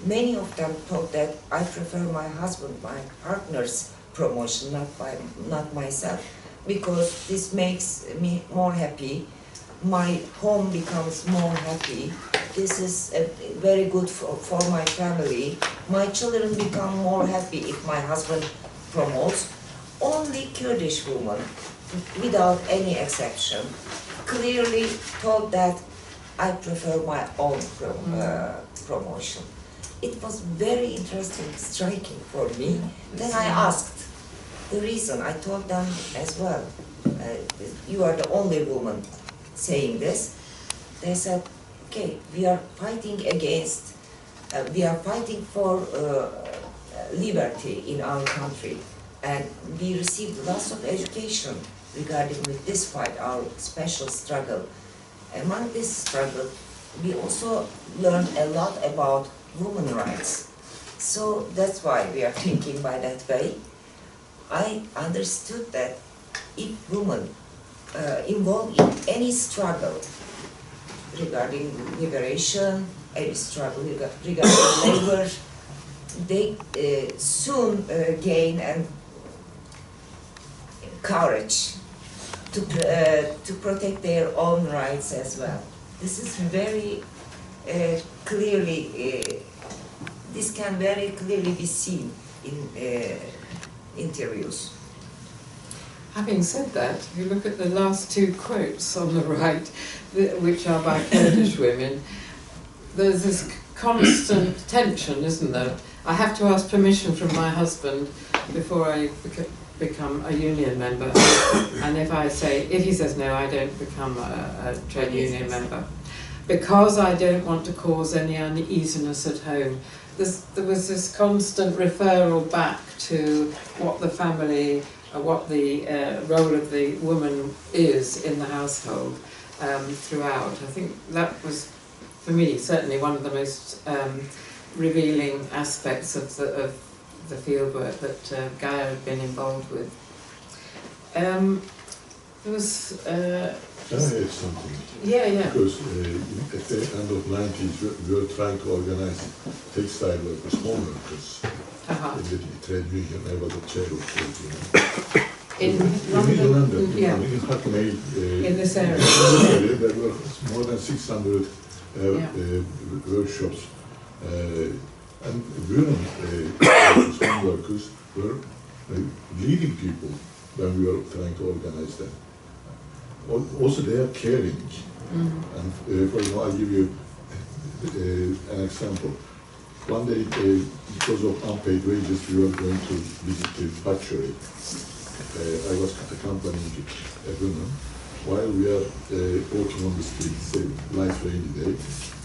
many of them thought that I prefer my husband, my partner's promotion, not myself, because this makes me more happy. My home becomes more happy. This is very good for my family. My children become more happy if my husband promotes. Only Kurdish women, without any exception, clearly told that I prefer my own promotion. It was very interesting, striking for me. Then I asked the reason. I told them as well, you are the only woman saying this. They said, okay, we are fighting against, we are fighting for liberty in our country, and we received lots of education regarding with this fight, our special struggle. Among this struggle, we also learned a lot about women's rights. So that's why we are thinking by that way. I understood that if women involved in any struggle regarding liberation, any struggle regarding labor, they soon gain and courage to protect their own rights as well. This is very clearly, this can very clearly be seen in interviews. Having said that, if you look at the last two quotes on the right, which are by Kurdish women, there's this constant tension, isn't there? I have to ask permission from my husband before I become a union member, and if he says no, I don't become a trade union member, because I don't want to cause any uneasiness at home. There was this constant referral back to what the family, what the role of the woman is in the household throughout. I think that was, for me, certainly one of the most revealing aspects of the fieldwork that Gaia had been involved with. There was... Can I add something? Yeah. Because at the end of 90s, we were trying to organize textile workers, home workers. In the trade union. I was a chair of trade union. In London, yeah. in Hackney, in this area. There were more than 600 workshops, and women home workers were leading people when we were trying to organize them. Also, they are caring. And for example, I'll give you an example. One day, because of unpaid wages, we were going to visit the butchery. I was accompanying a woman while we are walking on the streets, a nice rainy day,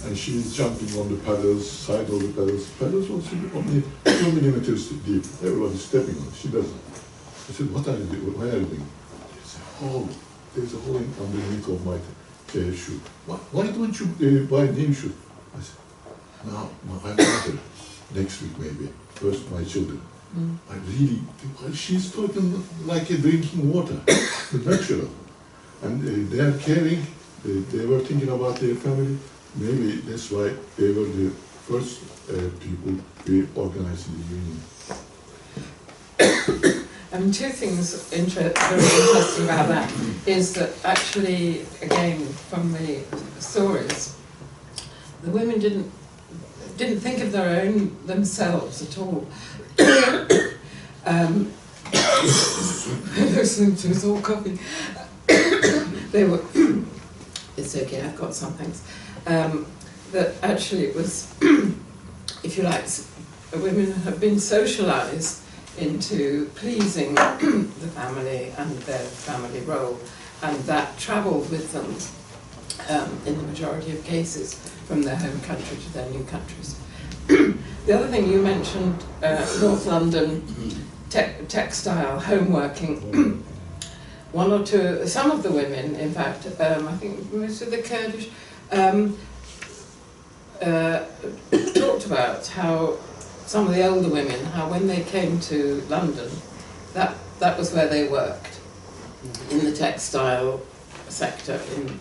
and she is jumping on the paddles, side of the paddles. Paddles was only 2 millimeters deep. Everybody stepping on it. She doesn't. I said, what are you doing? Why are you doing? There's a hole. There's a hole underneath of my shoe. Why don't you buy new shoe? I said, no, I'm mother. Next week maybe. First my children. I really, she's talking like drinking water, natural. And they are caring, they were thinking about their family. Maybe that's why they were the first people we organized in the union. Two things very interesting about that is that actually, again, from the stories, the women didn't think of themselves at all. Listening to us all coughing. They were. It's okay. I've got some things. That actually it was, if you like, women have been socialised into pleasing the family and their family role, and that travelled with them in the majority of cases from their home country to their new countries. The other thing you mentioned, North London, textile, homeworking. One or two, some of the women, in fact, I think most of the Kurdish, talked about how some of the older women, how when they came to London, that was where they worked, in the textile sector, in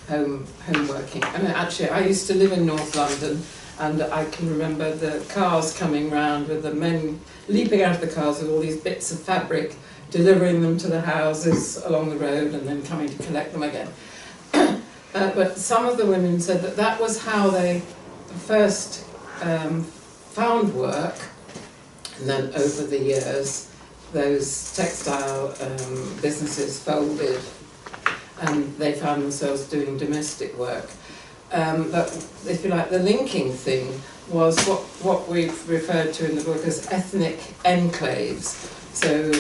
home working. I mean, actually, I used to live in North London, and I can remember the cars coming round with the men leaping out of the cars with all these bits of fabric, delivering them to the houses along the road and then coming to collect them again. But some of the women said that that was how they first found work, and then over the years those textile businesses folded and they found themselves doing domestic work. But if you like, the linking thing was what we've referred to in the book as ethnic enclaves. So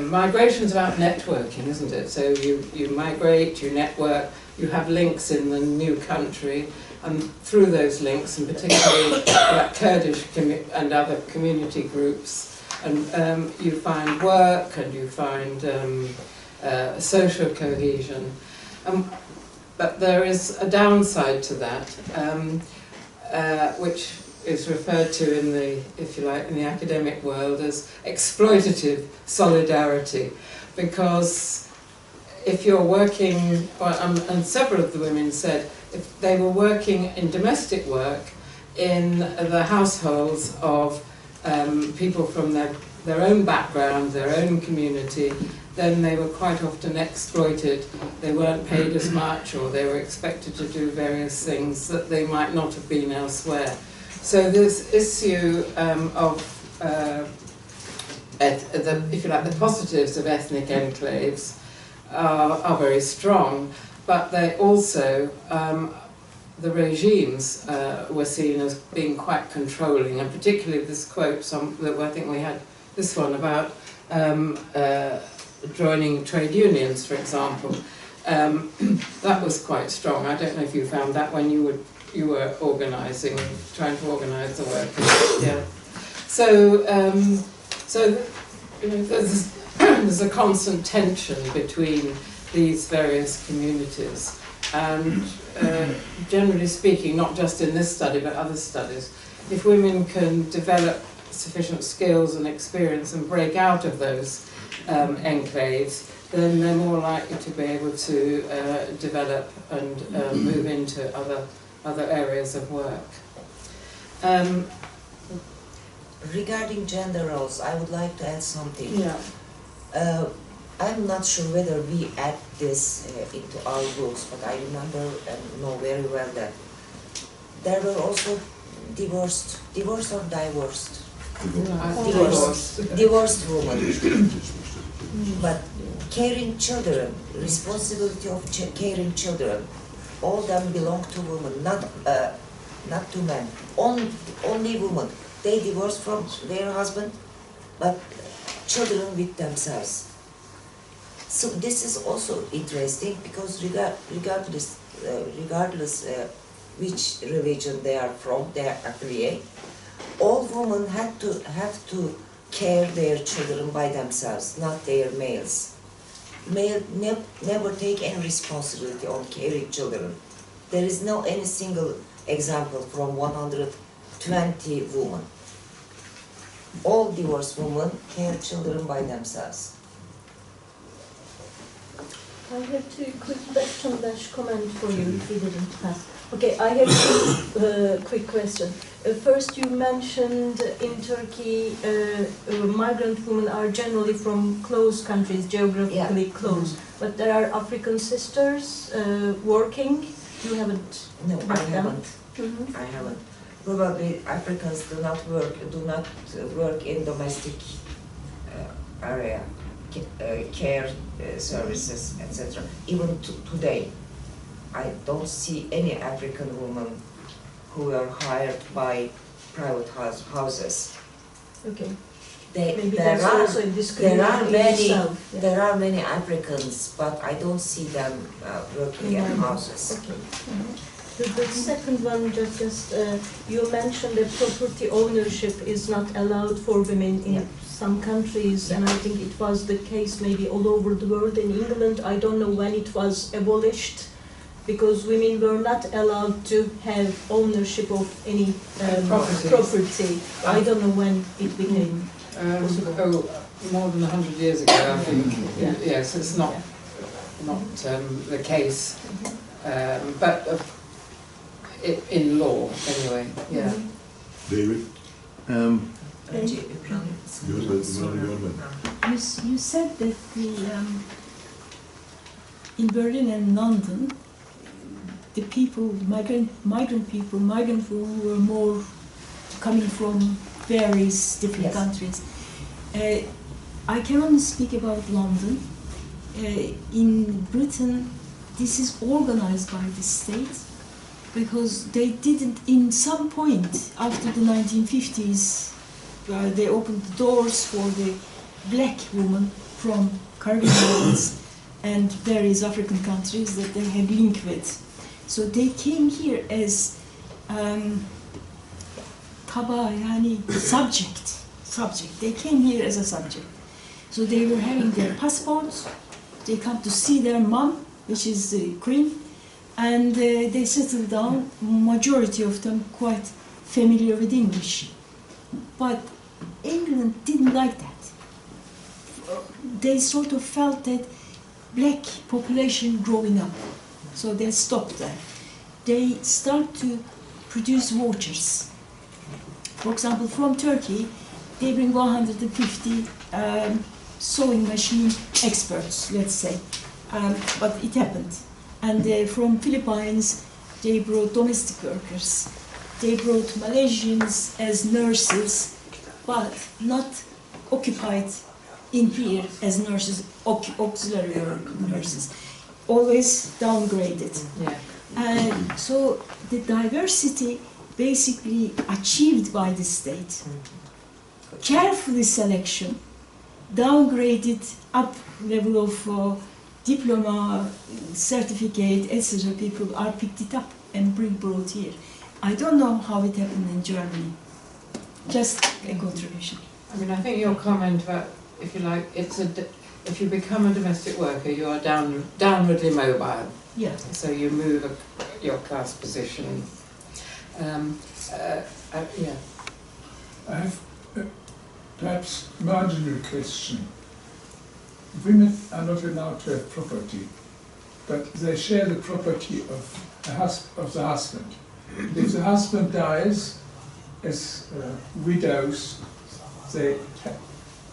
migration's about networking, isn't it? So you migrate, you network, you have links in the new country, and through those links, and particularly like Kurdish and other community groups, and you find work and you find social cohesion. But there is a downside to that, which is referred to in the, if you like, in the academic world as exploitative solidarity, because if you're working, and several of the women said, if they were working in domestic work in the households of people from their own background, their own community, then they were quite often exploited. They weren't paid as much, or they were expected to do various things that they might not have been elsewhere. So this issue of, if you like, the positives of ethnic enclaves are very strong, but they also, the regimes were seen as being quite controlling, and particularly this quote, that I think we had this one about joining trade unions, for example. That was quite strong. I don't know if you found that when you were organising, trying to organise the work. Yeah. So, you know, there's a constant tension between these various communities, and generally speaking, not just in this study but other studies, if women can develop sufficient skills and experience and break out of those enclaves, then they're more likely to be able to develop and move into other areas of work. Regarding gender roles, I would like to add something. Yeah. I'm not sure whether we add this into our books, but I remember and know very well that there were also divorced or divorced? Divorced women. But caring children, responsibility of caring children, all them belong to women, not to men. Only women. They divorce from their husband, but children with themselves. So this is also interesting, because regardless which religion they are from, they are affiliated, all women have to care their children by themselves, not their males. male never take any responsibility on caring children. There is no any single example from 120 women. All divorced women care children by themselves. I have two quick question/comment for you if we didn't pass. Okay, I have two quick questions. First, you mentioned in Turkey, migrant women are generally from close countries, geographically close. But there are African sisters working. You haven't No, I met them? haven't. I haven't. Probably Africans do not work in domestic area, care services, etc. Even today, I don't see any African women who are hired by private houses. Okay. There Maybe that's also a are discrimination in many itself. Yeah. there are many Africans, but I don't see them working in houses. Okay. The second one, you mentioned that property ownership is not allowed for women in some countries, and I think it was the case maybe all over the world. In England, I don't know when it was abolished, because women were not allowed to have ownership of any property. I don't know when it became possible. More than 100 years ago, I think. Yes, it's not the case, but in law anyway. Yeah. David? You said that in Berlin and London, the people, migrant people who were more coming from various different countries. I can only speak about London. In Britain, this is organized by the state, because they didn't, in some point after the 1950s, they opened the doors for the black women from Caribbean islands and various African countries that they had link with. So they came here as subject. They came here as a subject. So they were having their passports, they come to see their mom, which is the queen, and they settled down, majority of them quite familiar with English. But England didn't like that. They sort of felt that black population growing up, so they stopped there. They start to produce vouchers. For example, from Turkey, they bring 150 sewing machine experts, let's say, but it happened. And from Philippines, they brought domestic workers. They brought Malaysians as nurses, but not occupied in here as nurses, auxiliary nurses, always downgraded. And so the diversity basically achieved by the state, carefully selection, downgraded up level of diploma, certificate, etc. People are picked it up and brought here. I don't know how it happened in Germany. Just a contribution. I mean, I think your comment about, if you like, if you become a domestic worker, you are downwardly mobile. Yeah. So you move your class position. Yeah. I have perhaps marginal question. Women are not allowed to have property, but they share the property of the husband. If the husband dies, as widows, they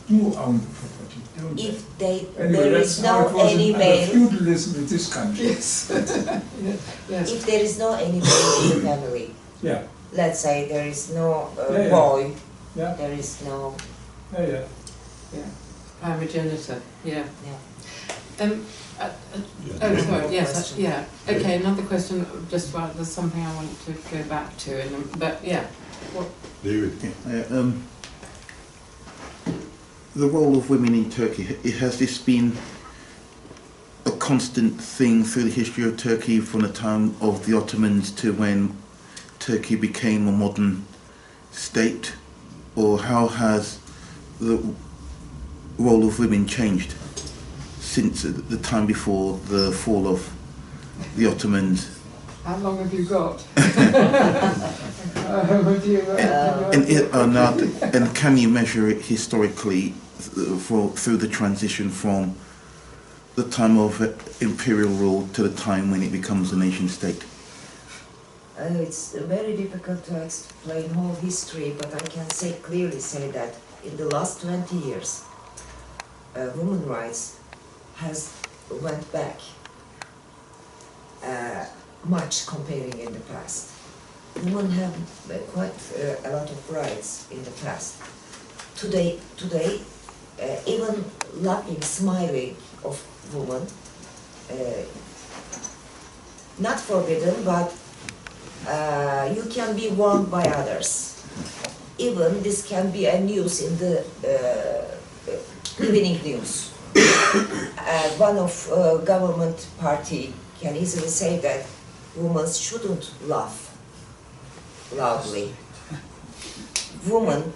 do own the property, don't they? If there Anyway, is that's how no it was any under male, feudalism in this country. Yes. Yes. if there is no any male in the family, Yeah, let's say there is no Yeah. boy, yeah, there is no, yeah. Primogenitor. Yeah. yeah. Oh, sorry. Yes. Question. Yeah. Okay. Another question. Just while there's something I want to go back to, but yeah. What? David? The role of women in Turkey, has this been a constant thing through the history of Turkey from the time of the Ottomans to when Turkey became a modern state? Or how has the role of women changed since the time before the fall of the Ottomans. How long have you got? Have you, And can you measure it historically through the transition from the time of imperial rule to the time when it becomes a nation state? It's very difficult to explain whole history, but I can clearly say that in the last 20 years, women's rights has went back much comparing in the past. Women have quite a lot of rights in the past. Today, even laughing, smiling of women, not forbidden, but you can be warned by others. Even this can be a news in the evening news. One of government party can easily say that women shouldn't laugh loudly. Women,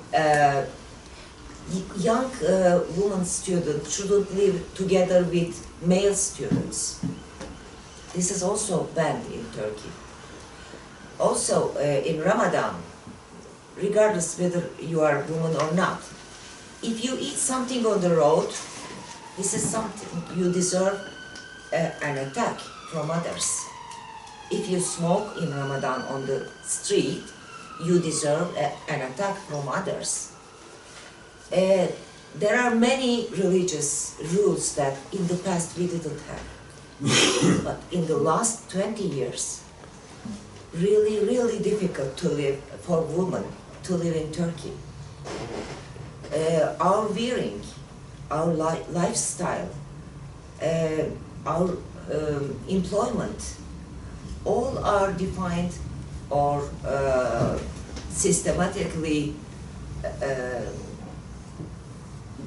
young women students shouldn't live together with male students. This is also banned in Turkey. Also, in Ramadan, regardless whether you are a woman or not, if you eat something on the road, this is something you deserve an attack from others. If you smoke in Ramadan on the street, you deserve an attack from others. There are many religious rules that in the past we didn't have. But in the last 20 years, really difficult to live for women to live in Turkey. Our wearing, our lifestyle, our employment, all are defined or systematically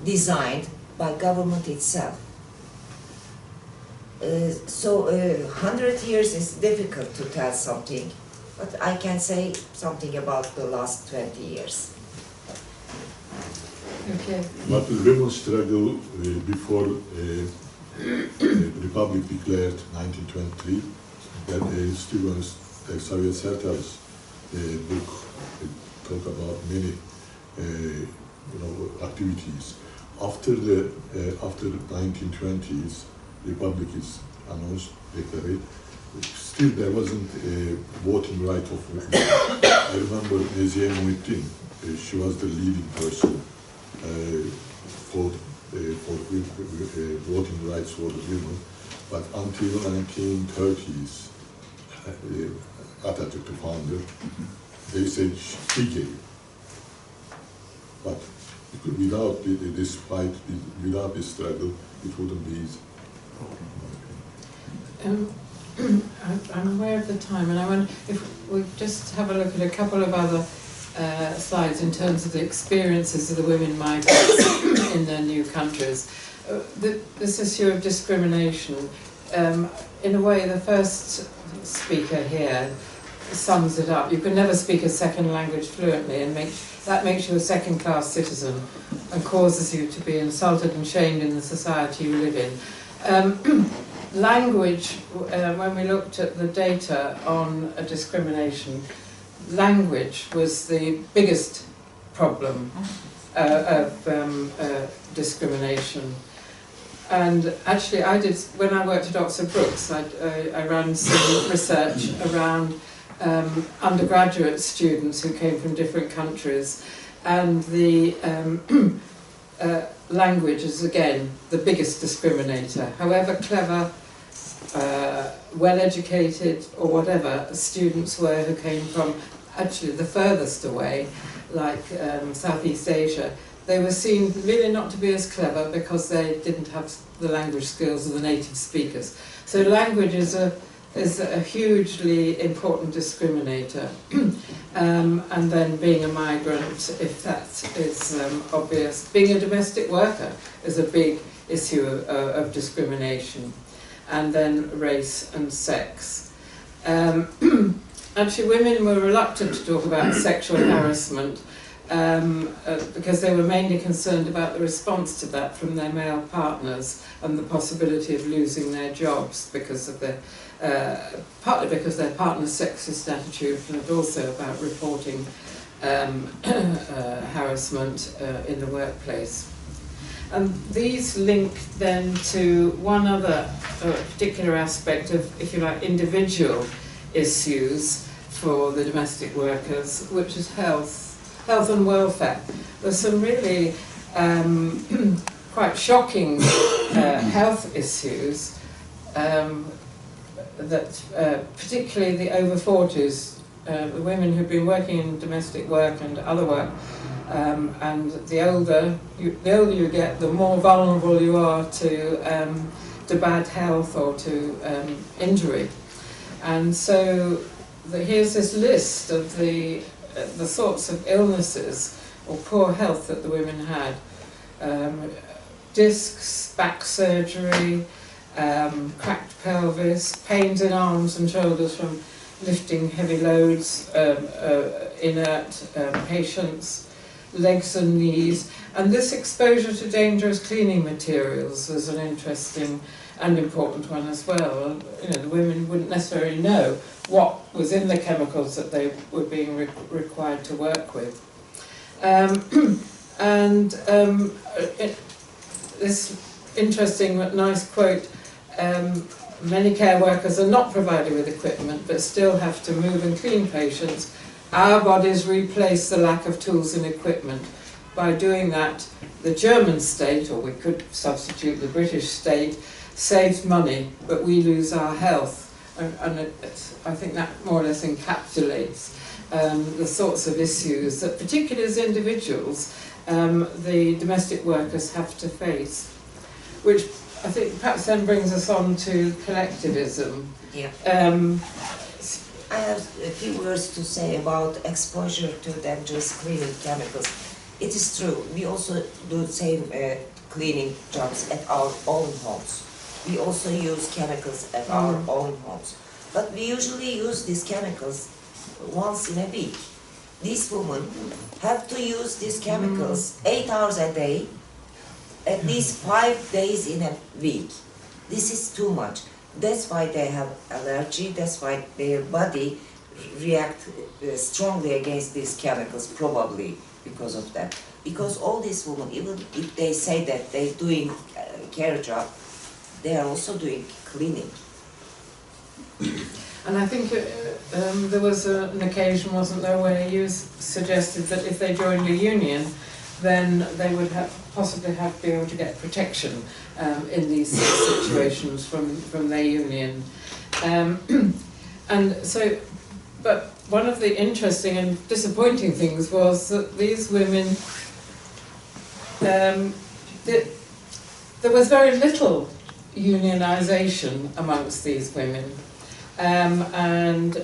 designed by government itself. So 100 years is difficult to tell something, but I can say something about the last 20 years. okay. But the women's struggle before the Republic declared 1923, that students, Xavier Sertel's book talk about many activities. After the 1920s, Republic is announced, declared. Still, there wasn't a voting right of women. I remember Nezihe Muhittin. She was the leading person for voting rights for the women. But until 1930s, Atatürk, the founder, they said she gave. But without this fight, without this struggle, it wouldn't be easy. I'm aware of the time, and I wonder if we just have a look at a couple of other slides in terms of the experiences of the women migrants in their new countries. This issue of discrimination, in a way, the first speaker here sums it up. You can never speak a second language fluently, and that makes you a second-class citizen and causes you to be insulted and shamed in the society you live in. Language, when we looked at the data on discrimination, language was the biggest problem of discrimination. And actually, when I worked at Oxford Brookes, I ran some research around undergraduate students who came from different countries, and the language is again the biggest discriminator. However clever, well-educated or whatever students were who came from actually the furthest away, like Southeast Asia, they were seen really not to be as clever because they didn't have the language skills of the native speakers. So language is a hugely important discriminator. And then being a migrant, if that is obvious. Being a domestic worker is a big issue of discrimination. And then race and sex. Actually, women were reluctant to talk about sexual harassment because they were mainly concerned about the response to that from their male partners and the possibility of losing their jobs because of their, partly because their partner's sexist attitude, but also about reporting harassment in the workplace. And these link then to one other particular aspect of, if you like, individual issues for the domestic workers, which is health and welfare. There's some really quite shocking health issues that particularly the over 40s, the women who've been working in domestic work and other work, and the older you get, the more vulnerable you are to bad health or to injury. And so here's this list of the sorts of illnesses or poor health that the women had. Discs, back surgery, cracked pelvis, pains in arms and shoulders from lifting heavy loads, inert patients, legs and knees. And this exposure to dangerous cleaning materials was an interesting and important one as well. You know, the women wouldn't necessarily know what was in the chemicals that they were being required to work with. This interesting but nice quote, many care workers are not provided with equipment but still have to move and clean patients. Our bodies replace the lack of tools and equipment. By doing that, the German state, or we could substitute the British state, saves money, but we lose our health. And I think that more or less encapsulates the sorts of issues that, particularly as individuals, the domestic workers have to face, which I think perhaps then brings us on to collectivism. Yeah. I have a few words to say about exposure to dangerous cleaning chemicals. It is true, we also do the same cleaning jobs at our own homes. We also use chemicals at our own homes. But we usually use these chemicals once in a week. These women have to use these chemicals 8 hours a day, at least 5 days in a week. This is too much. That's why they have allergy, that's why their body react strongly against these chemicals, probably because of that. Because all these women, even if they say that they're doing care job, they are also doing cleaning. And I think there was an occasion, wasn't there, where you suggested that if they joined a union, then they would possibly be able to get protection in these situations from their union. And so, but one of the interesting and disappointing things was that these women, there was very little unionisation amongst these women. And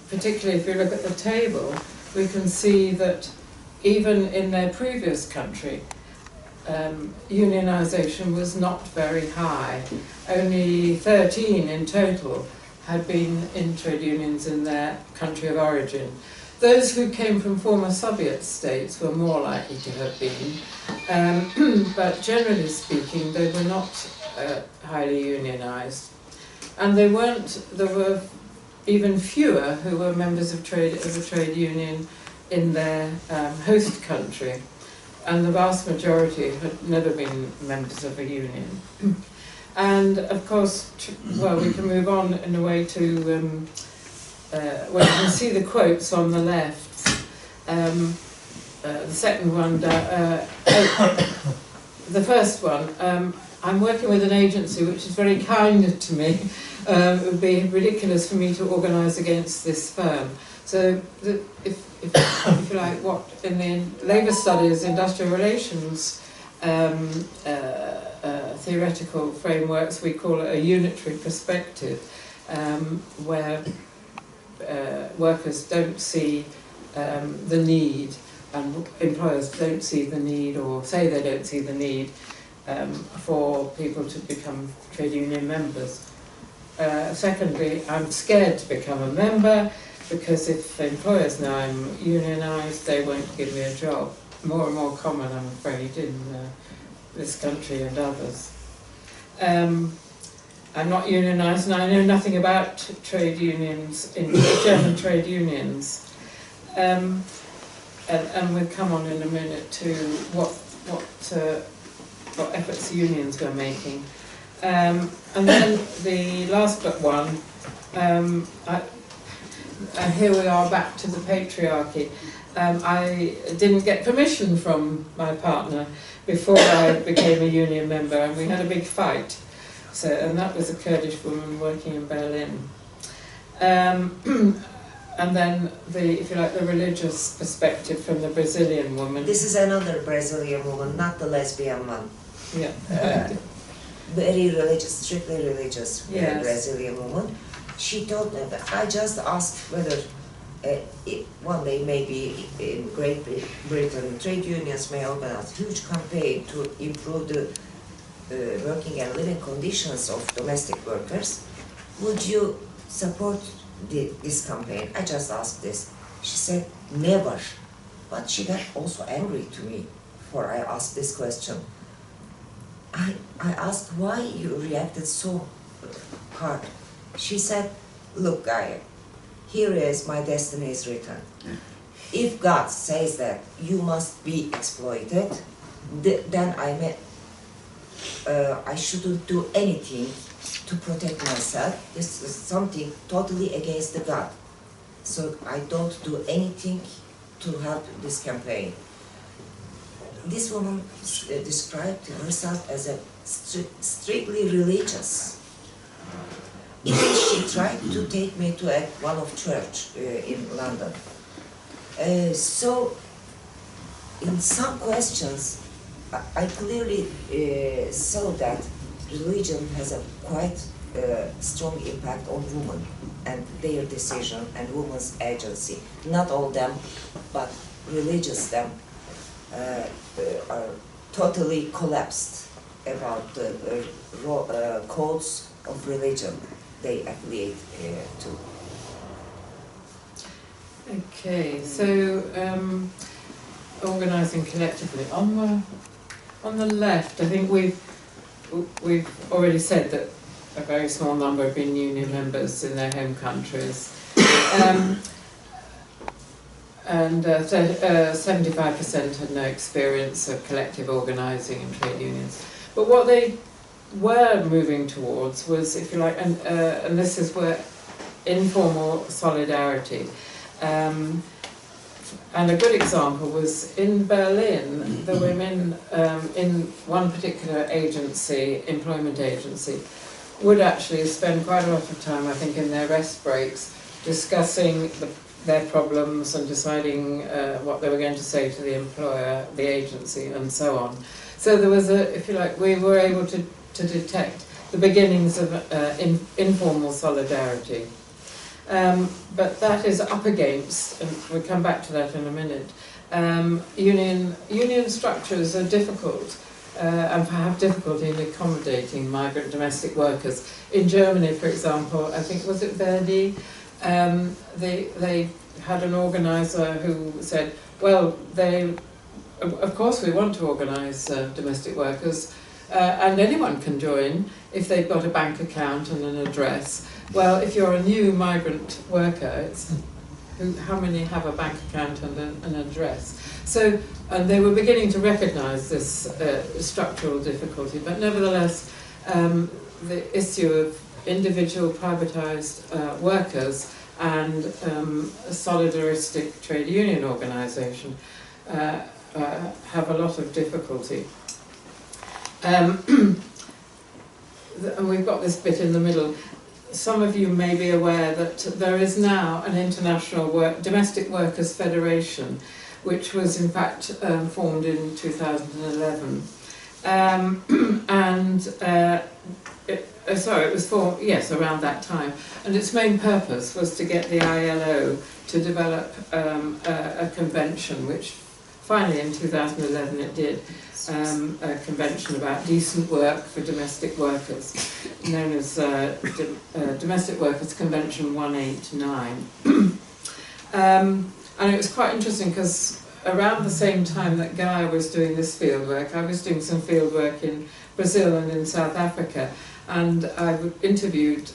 particularly if you look at the table, we can see that even in their previous country, unionisation was not very high. Only 13 in total had been in trade unions in their country of origin. Those who came from former Soviet states were more likely to have been, but generally speaking, they were not highly unionised. And there were even fewer who were members of a trade union in their host country, and the vast majority had never been members of a union. And of course, well, we can move on in a way to where you can see the quotes on the left. The second one, the first one, I'm working with an agency which is very kind to me. It would be ridiculous for me to organise against this firm. So if you like, what in the labour studies, industrial relations theoretical frameworks, we call it a unitary perspective, where workers don't see the need, and employers don't see the need, or say they don't see the need for people to become trade union members. Secondly, I'm scared to become a member because if employers know I'm unionised, they won't give me a job. More and more common, I'm afraid, in this country and others. I'm not unionised, and I know nothing about trade unions, in German trade unions. And we'll come on in a minute to what efforts unions were making. And then the last but one, and here we are back to the patriarchy. I didn't get permission from my partner before I became a union member, and we had a big fight. So, and that was a Kurdish woman working in Berlin. And then the, if you like, the religious perspective from the Brazilian woman. This is another Brazilian woman, not the lesbian one. Yeah. Very religious, strictly religious Yes. Brazilian woman. She told me that I just asked whether one day maybe in Great Britain trade unions may organize a huge campaign to improve the working and living conditions of domestic workers. Would you support this campaign? I just asked this. She said never, but she got also angry to me for I asked this question. I asked why you reacted so hard. She said, look Gaia, here is my destiny is written. If God says that you must be exploited, then I shouldn't do anything to protect myself. This is something totally against the God. So I don't do anything to help this campaign. This woman described herself as a strictly religious. Even she tried to take me to one of church in London. So, in some questions, I clearly saw that religion has a quite strong impact on women and their decision and women's agency. Not all them, but religious them are totally collapsed about the codes of religion they affiliate to. Okay, so organising collectively on the left, I think we've already said that a very small number have been union members in their home countries, and 75% had no experience of collective organising in trade unions. But what they were moving towards was, if you like, and this is where informal solidarity. And a good example was in Berlin, the women in one particular agency, employment agency, would actually spend quite a lot of time, I think, in their rest breaks, discussing their problems and deciding what they were going to say to the employer, the agency, and so on. So there was a, if you like, we were able to detect the beginnings of informal solidarity. But that is up against, and we'll come back to that in a minute, union structures are difficult and have difficulty in accommodating migrant domestic workers. In Germany, for example, I think, was it Verdi? They had an organiser who said, well, of course we want to organise domestic workers, and anyone can join if they've got a bank account and an address. Well, if you're a new migrant worker, how many have a bank account and an address? So, and they were beginning to recognise this structural difficulty, but nevertheless, the issue of individual privatised workers and solidaristic trade union organisation have a lot of difficulty. And we've got this bit in the middle. Some of you may be aware that there is now an international domestic workers federation, which was in fact formed in 2011. It was formed, yes, around that time. And its main purpose was to get the ILO to develop a convention, which finally in 2011 it did, a convention about decent work for domestic workers, known as Domestic Workers Convention 189. And it was quite interesting because around the same time that Gaia was doing this fieldwork, I was doing some fieldwork in Brazil and in South Africa, and I interviewed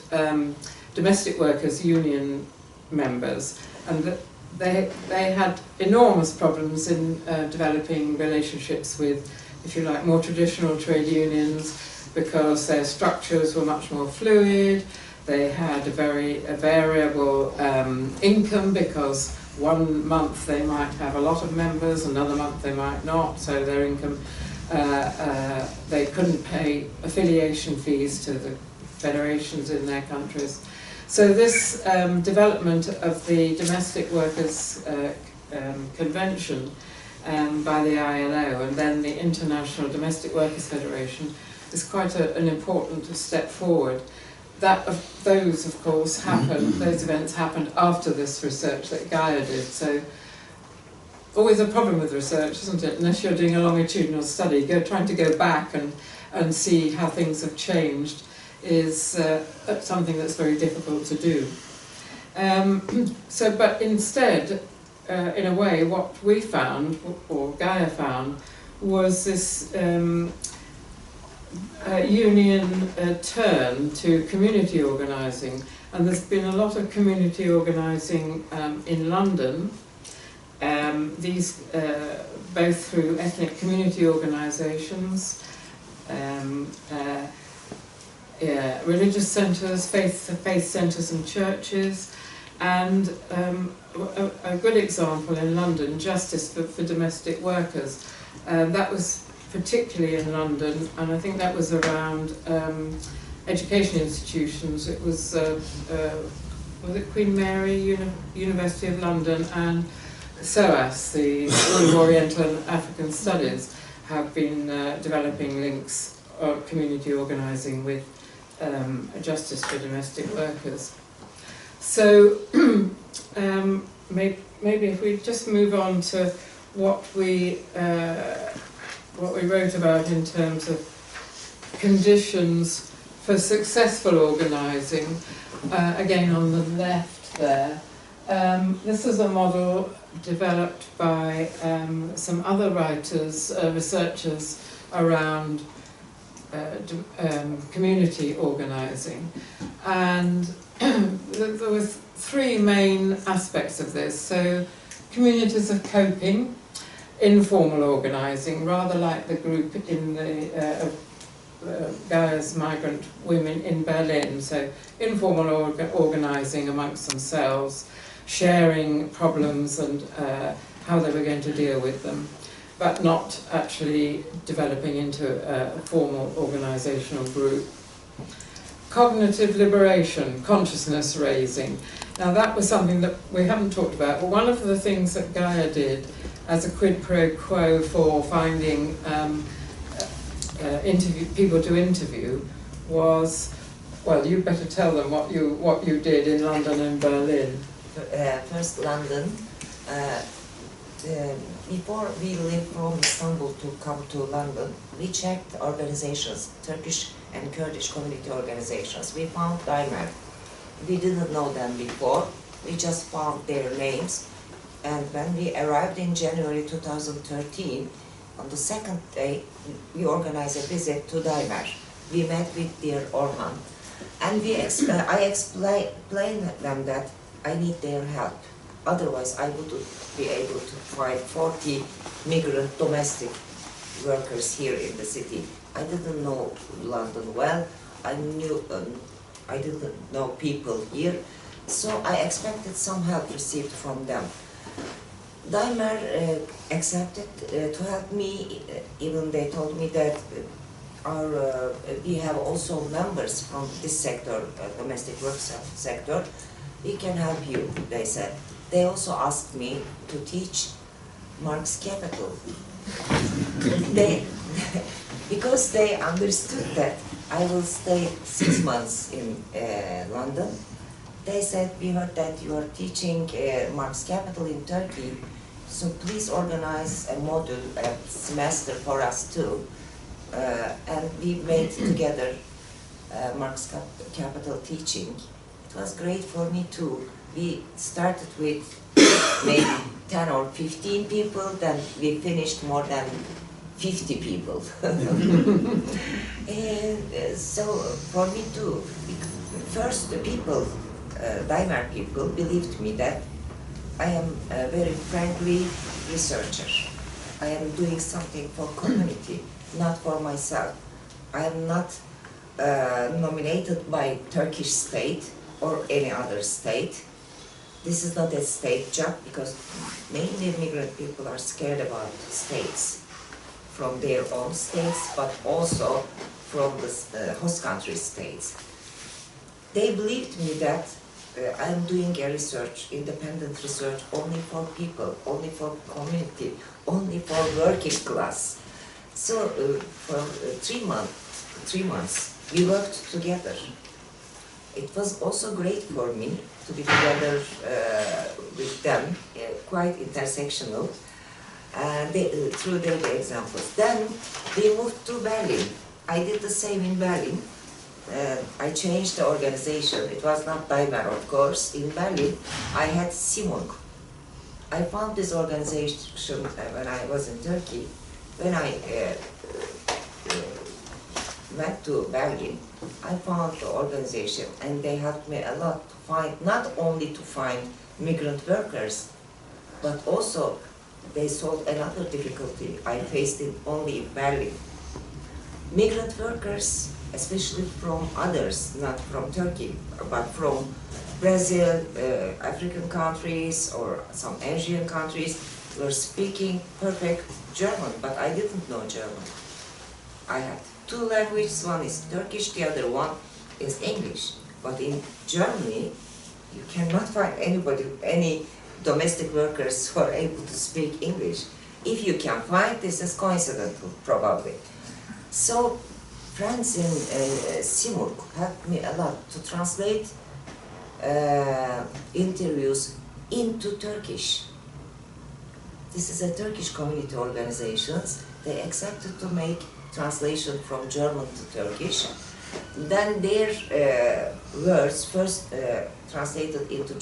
domestic workers union members, and they had enormous problems in developing relationships with, if you like, more traditional trade unions, because their structures were much more fluid. They had a very variable income, because one month they might have a lot of members, another month they might not, so their income, they couldn't pay affiliation fees to the federations in their countries. So this development of the Domestic Workers Convention by the ILO and then the International Domestic Workers Federation is quite an important step forward. Those, of course, happened, those events happened after this research that Gaia did. So always a problem with research, isn't it? Unless you're doing a longitudinal study, trying to go back and see how things have changed is something that's very difficult to do. But instead, in a way, what we found, or Gaia found, was this union turn to community organising. And there's been a lot of community organising in London, these both through ethnic community organisations, religious centres, faith centres and churches, and a good example in London, Justice for Domestic Workers. That was particularly in London, and I think that was around education institutions. It was it Queen Mary, University of London, and SOAS, the School of Oriental and African Studies, have been developing links of community organising with Justice for Domestic Workers. So maybe if we just move on to what we wrote about in terms of conditions for successful organising, again on the left there. This is a model developed by some other writers, researchers around community organising, and there were three main aspects of this. So communities of coping, informal organising, rather like the group in the Gaia's migrant women in Berlin, so informal organising amongst themselves, sharing problems and how they were going to deal with them, but not actually developing into a formal organisational group. Cognitive liberation, consciousness raising. Now that was something that we haven't talked about, but one of the things that Gaia did as a quid pro quo for finding people to interview was, well, you better tell them what you did in London and Berlin. First London. Before we left from Istanbul to come to London, we checked organizations, Turkish and Kurdish community organizations. We found EMAR. We didn't know them before. We just found their names. And when we arrived in January 2013, on the second day, we organized a visit to EMAR. We met with dear Orhan. And I explained them that I need their help. Otherwise, I wouldn't be able to find 40 migrant domestic workers here in the city. I didn't know London well. I didn't know people here, so I expected some help received from them. EMAR accepted to help me. Even they told me that we have also members from this sector, domestic work sector. We can help you, they said. They also asked me to teach Marx Capital. Because they understood that I will stay 6 months in London, they said, we heard that you are teaching Marx Capital in Turkey, so please organize a module, a semester for us too. And we made together Marx Capital teaching. It was great for me too. We started with maybe 10 or 15 people, then we finished more than 50 people. And so for me too, first the people, Weimar people, believed me that I am a very friendly researcher. I am doing something for community, not for myself. I am not nominated by Turkish state or any other state. This is not a state job because mainly immigrant people are scared about states, from their own states, but also from the host country states. They believed me that I am doing a research, independent research, only for people, only for community, only for working class. So for 3 months, we worked together. It was also great for me to be together with them, quite intersectional, through their examples. Then we moved to Berlin. I did the same in Berlin. I changed the organization. It was not Weimar, of course. In Berlin, I had Simurg. I found this organization when I was in Turkey. When I went to Berlin, I found the organization, and they helped me a lot to find, not only to find migrant workers, but also they solved another difficulty I faced only in Berlin. Migrant workers, especially from others, not from Turkey, but from Brazil, African countries, or some Asian countries, were speaking perfect German, but I didn't know German. I had 2 languages, one is Turkish, the other one is English. But in Germany, you cannot find anybody, any domestic workers who are able to speak English. If you can find, this is coincidental, probably. So friends in Simurg helped me a lot to translate interviews into Turkish. This is a Turkish community organization. They accepted to make translation from German to Turkish. Then their words first translated into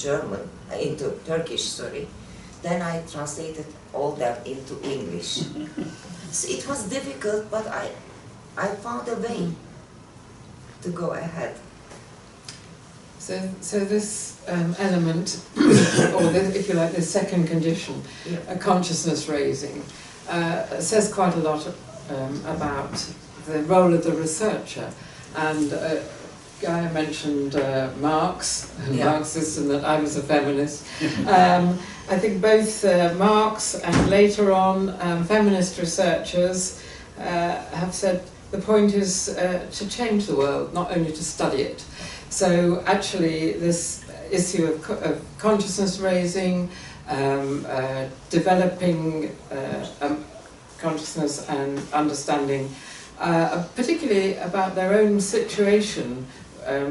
into Turkish, sorry. Then I translated all that into English. So it was difficult, but I found a way to go ahead. So this element, or this, if you like, the second condition, consciousness raising, says quite a lot about the role of the researcher. And Gaia mentioned Marx, Marxist, and that I was a feminist. I think both Marx and later on feminist researchers have said the point is to change the world, not only to study it. So actually this issue of consciousness raising, developing consciousness and understanding, particularly about their own situation,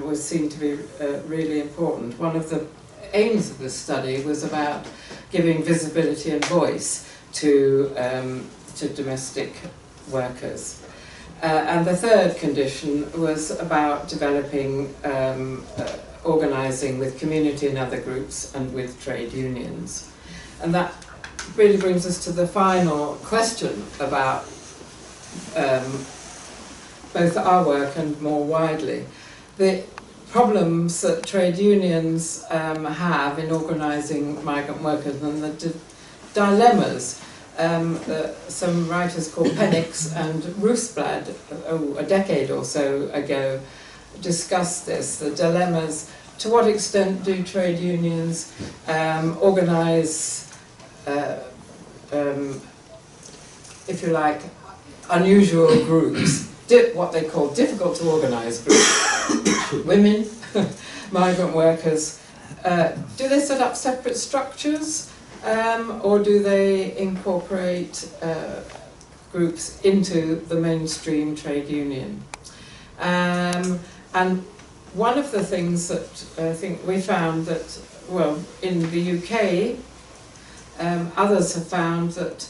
was seen to be really important. One of the aims of this study was about giving visibility and voice to domestic workers. And the third condition was about developing organising with community and other groups and with trade unions. And that really brings us to the final question about both our work and more widely. The problems that trade unions have in organising migrant workers and the dilemmas. Some writers called Penix and Roosblad, a decade or so ago, discussed this, the dilemmas. To what extent do trade unions organise, if you like, unusual groups, what they call difficult to organise groups, women, migrant workers? Do they set up separate structures? Or do they incorporate groups into the mainstream trade union? And one of the things that I think we found that, well, in the UK, others have found that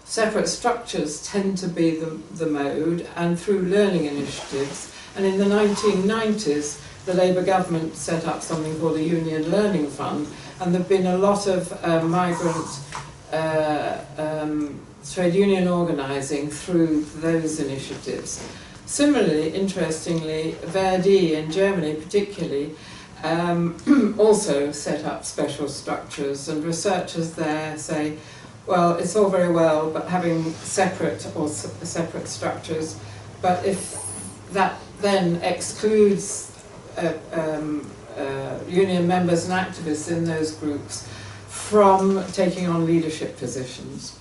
separate structures tend to be the mode, and through learning initiatives And in the 1990s, the Labour government set up something called the Union Learning Fund, and there have been a lot of migrant trade union organising through those initiatives. Similarly, interestingly, Verdi in Germany particularly also set up special structures, and researchers there say, well, it's all very well, but having separate structures, but if that then excludes union members and activists in those groups from taking on leadership positions.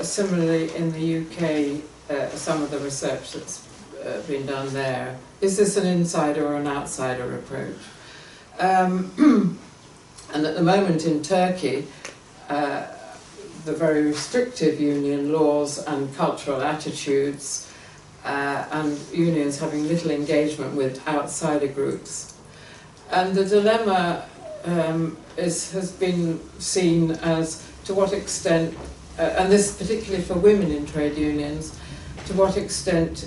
Similarly in the UK, some of the research that's been done there, is this an insider or an outsider approach? And at the moment in Turkey, the very restrictive union laws and cultural attitudes and unions having little engagement with outsider groups. And the dilemma has been seen as to what extent, and this particularly for women in trade unions, to what extent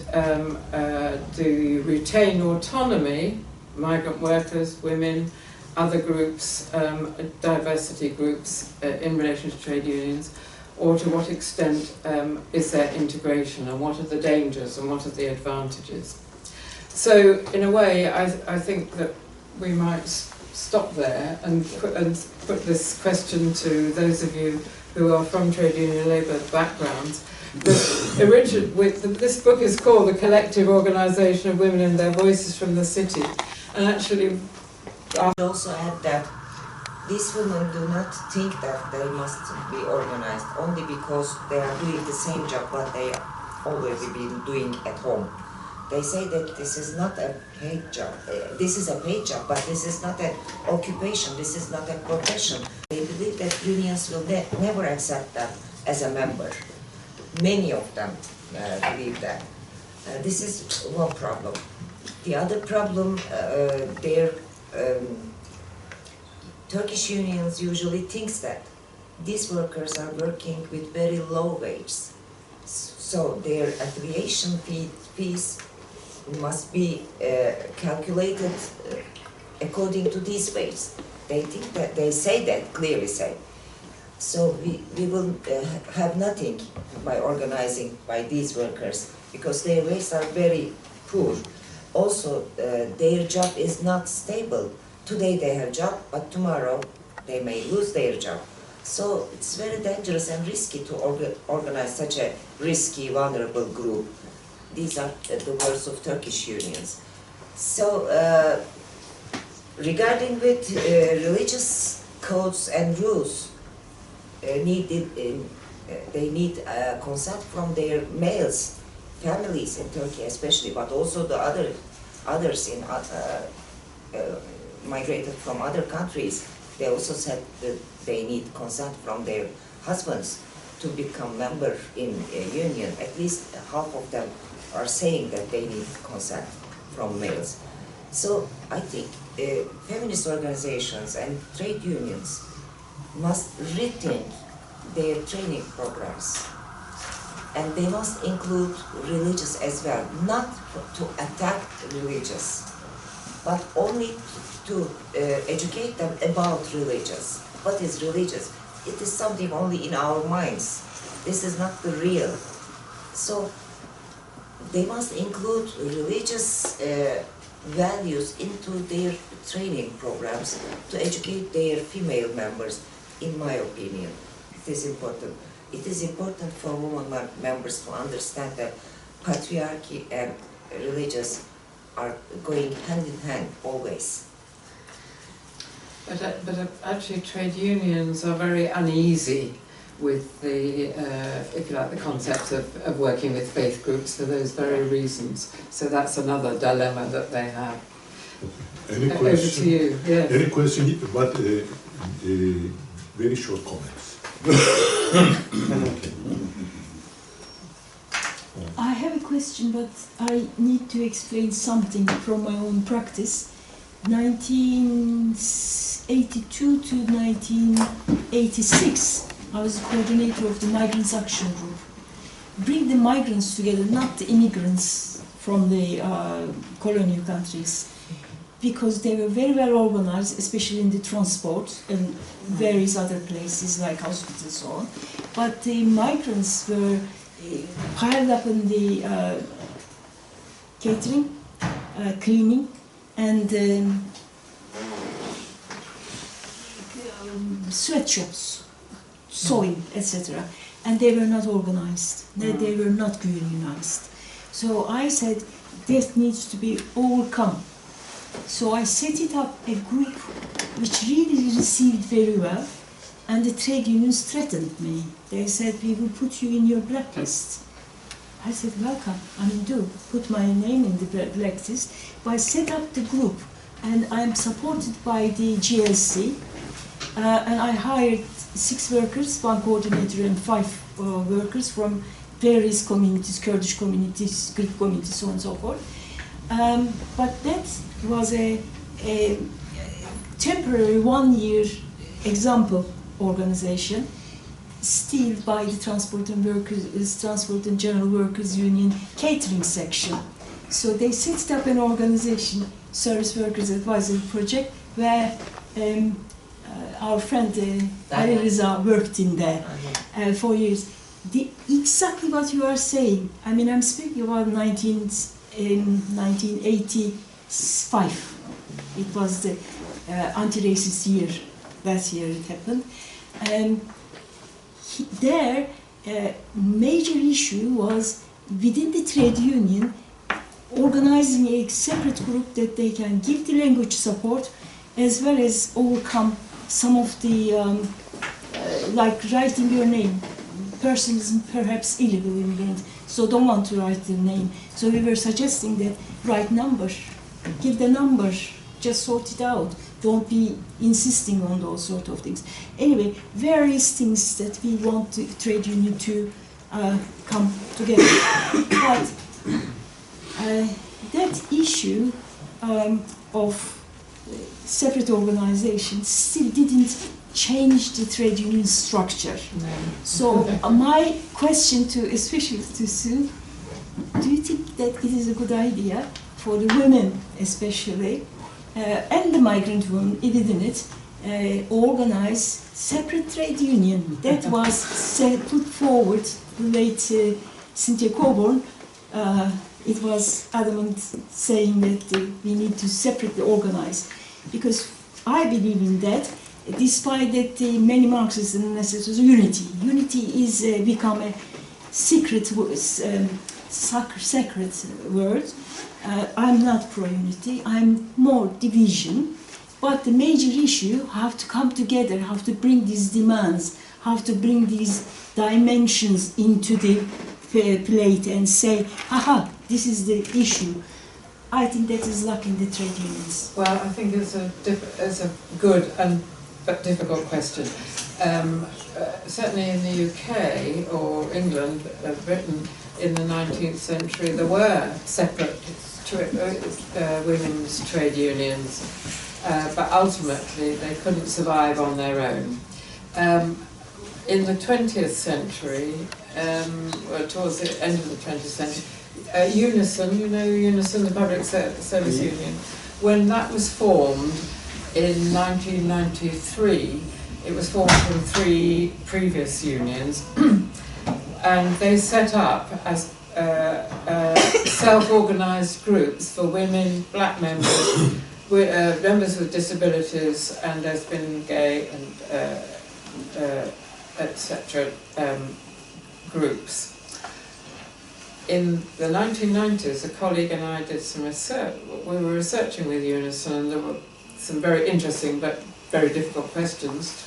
do you retain autonomy, migrant workers, women, other groups, diversity groups in relation to trade unions, or to what extent is there integration, and what are the dangers and what are the advantages? So in a way, I think that we might stop there and put this question to those of you who are from trade union labour backgrounds. This book is called The Collective Organisation of Women and Their Voices from the City, and actually I would also add that these women do not think that they must be organized only because they are doing the same job what they already been doing at home. They say that this is not a paid job. This is a paid job, but this is not an occupation. This is not a profession. They believe that unions will never accept them as a member. Many of them believe that. This is one problem. The other problem, Turkish unions usually thinks that these workers are working with very low wages, so their affiliation fees must be calculated according to these wages. They think that, they say that, clearly say. So we will have nothing by organizing by these workers, because their wages are very poor. Also, their job is not stable. Today they have a job, but tomorrow they may lose their job. So it's very dangerous and risky to organize such a risky, vulnerable group. These are the words of Turkish unions. So regarding with religious codes and rules, they need consent from their males, families in Turkey especially, but also the others in migrated from other countries. They also said that they need consent from their husbands to become member in a union. At least half of them are saying that they need consent from males. So I think feminist organizations and trade unions must rethink their training programs, and they must include religious as well, not to attack religious, but only to educate them about religious. What is religious? It is something only in our minds. This is not the real. So they must include religious values into their training programs to educate their female members, in my opinion. It is important. It is important for women members to understand that patriarchy and religious are going hand in hand always. But actually trade unions are very uneasy with the, if you like, the concept of working with faith groups for those very reasons. So that's another dilemma that they have. Any Over question? to you. Yes. Any question? But very short comments. I have a question, but I need to explain something from my own practice. 1982 to 1986, I was the coordinator of the Migrants Action Group. Bring the migrants together, not the immigrants from the colonial countries, because they were very well organized, especially in the transport and various other places like hospitals and so on. But the migrants were piled up in the catering, cleaning, and sweatshops, sewing, etc. And they were not organized. They were not unionized. So I said, this needs to be overcome. So I set it up a group which really received very well, and the trade unions threatened me. They said, we will put you in your blacklist. I said, welcome, I mean, do put my name in the blacklist. But I set up the group, and I'm supported by the GLC, and I hired 6 workers, 1 coordinator and 5 workers from various communities, Kurdish communities, Greek communities, so on and so forth. But that was a temporary 1-year example organization, still by the Transport and General Workers Union catering section. So they set up an organization, Service Workers Advisory Project, where our friend Ali Reza worked in there for years. Exactly what you are saying. I mean, I'm speaking about 1985. It was the anti-racist year. That year it happened. There, major issue was within the trade union organizing a separate group that they can give the language support as well as overcome some of the, like writing your name. Person is perhaps illegal immigrant, so don't want to write the name. So we were suggesting that write number, give the number, just sort it out. Don't be insisting on those sort of things. Anyway, various things that we want the trade union to come together. But that issue of separate organizations still didn't change the trade union structure. No. So my question to, especially to Sue, do you think that it is a good idea for the women especially, and the migrant women within it, organize separate trade union? That was put forward late Cynthia Coburn. It was adamant saying that we need to separately organize, because I believe in that. Despite that many Marxists and necessary unity. Unity is become a secret, sacred word. I'm not pro-unity, I'm more division. But the major issue, have to come together, have to bring these demands, have to bring these dimensions into the plate and say, aha, this is the issue. I think that is lacking the trade unions. Well, I think it's a good but difficult question. Certainly in the UK or England, Britain, in the 19th century, there were separate women's trade unions, but ultimately they couldn't survive on their own. In the 20th century, or towards the end of the 20th century, Unison, you know Unison, the public service union, when that was formed, in 1993, it was formed from 3 previous unions, and they set up as self-organised groups for women, black members, members with disabilities and lesbian, gay, and etc. Groups. In the 1990s, a colleague and I did some research. We were researching with Unison, and there were some very interesting but very difficult questions.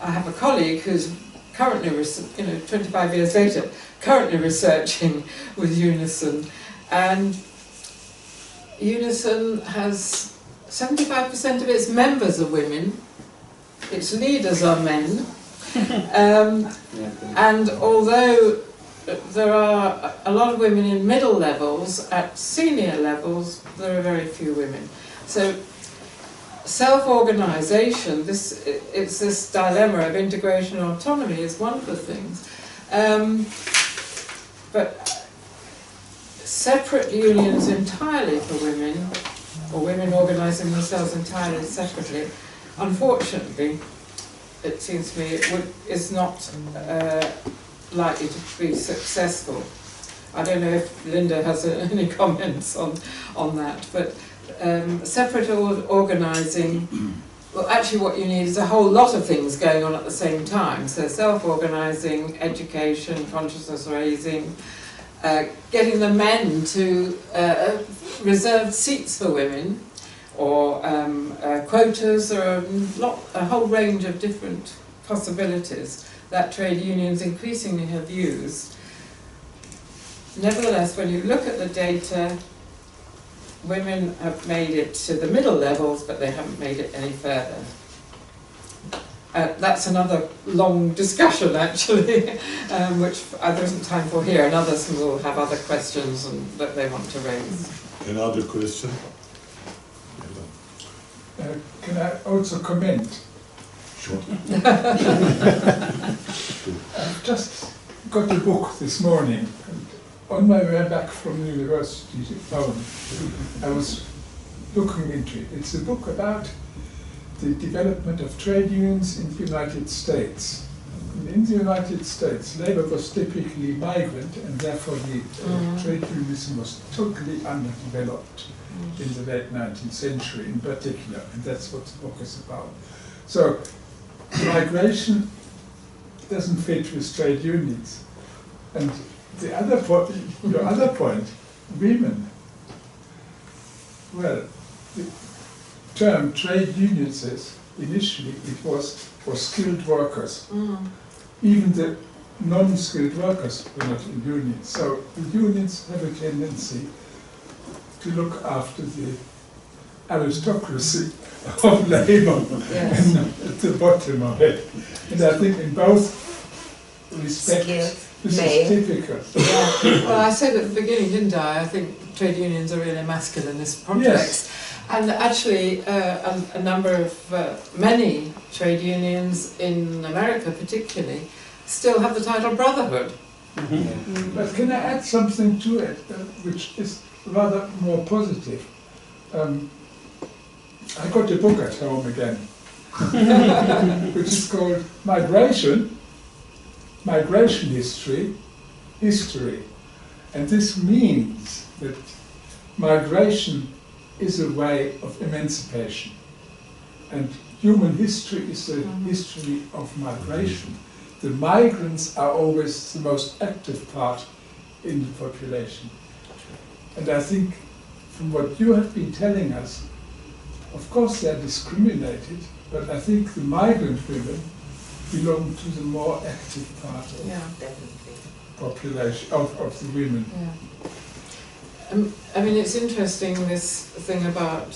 I have a colleague who's currently, 25 years later, currently researching with Unison, and Unison has 75% of its members are women, its leaders are men, and although there are a lot of women in middle levels, at senior levels there are very few women. So self-organisation, it's this dilemma of integration and autonomy is one of the things. But separate unions entirely for women, or women organising themselves entirely separately, unfortunately, it seems to me is not likely to be successful. I don't know if Linda has any comments on that, but separate organising, well, actually what you need is a whole lot of things going on at the same time. So self-organising, education, consciousness raising, getting the men to reserve seats for women, or quotas, or a whole range of different possibilities that trade unions increasingly have used. Nevertheless, when you look at the data, women have made it to the middle levels, but they haven't made it any further. That's another long discussion, actually, which there isn't time for here, and others will have other questions that they want to raise. Another question? Can I also comment? Sure. I've just got a book this morning. On my way back from the university home, I was looking into it. It's a book about the development of trade unions in the United States. And in the United States, labor was typically migrant, and therefore the trade unionism was totally underdeveloped in the late 19th century in particular, and that's what the book is about. So migration doesn't fit with trade unions. And the other point, your other point, women. Well, the term trade union says initially it was for skilled workers. Even the non-skilled workers were not in unions. So the unions have a tendency to look after the aristocracy of labour, Yes. at the bottom of it. And I think in both respects, this is typical. Well, I said at the beginning, didn't I? I think trade unions are really masculinist projects. Yes. And actually, a number of, many trade unions in America particularly, still have the title brotherhood. But can I add something to it, which is rather more positive? I got a book at home again, which is called Migration History. And this means that migration is a way of emancipation. And human history is a history of migration. The migrants are always the most active part in the population. And I think from what you have been telling us, of course they are discriminated, but I think the migrant women belong to the more active part of population, of the women. Yeah. I mean, it's interesting, this thing about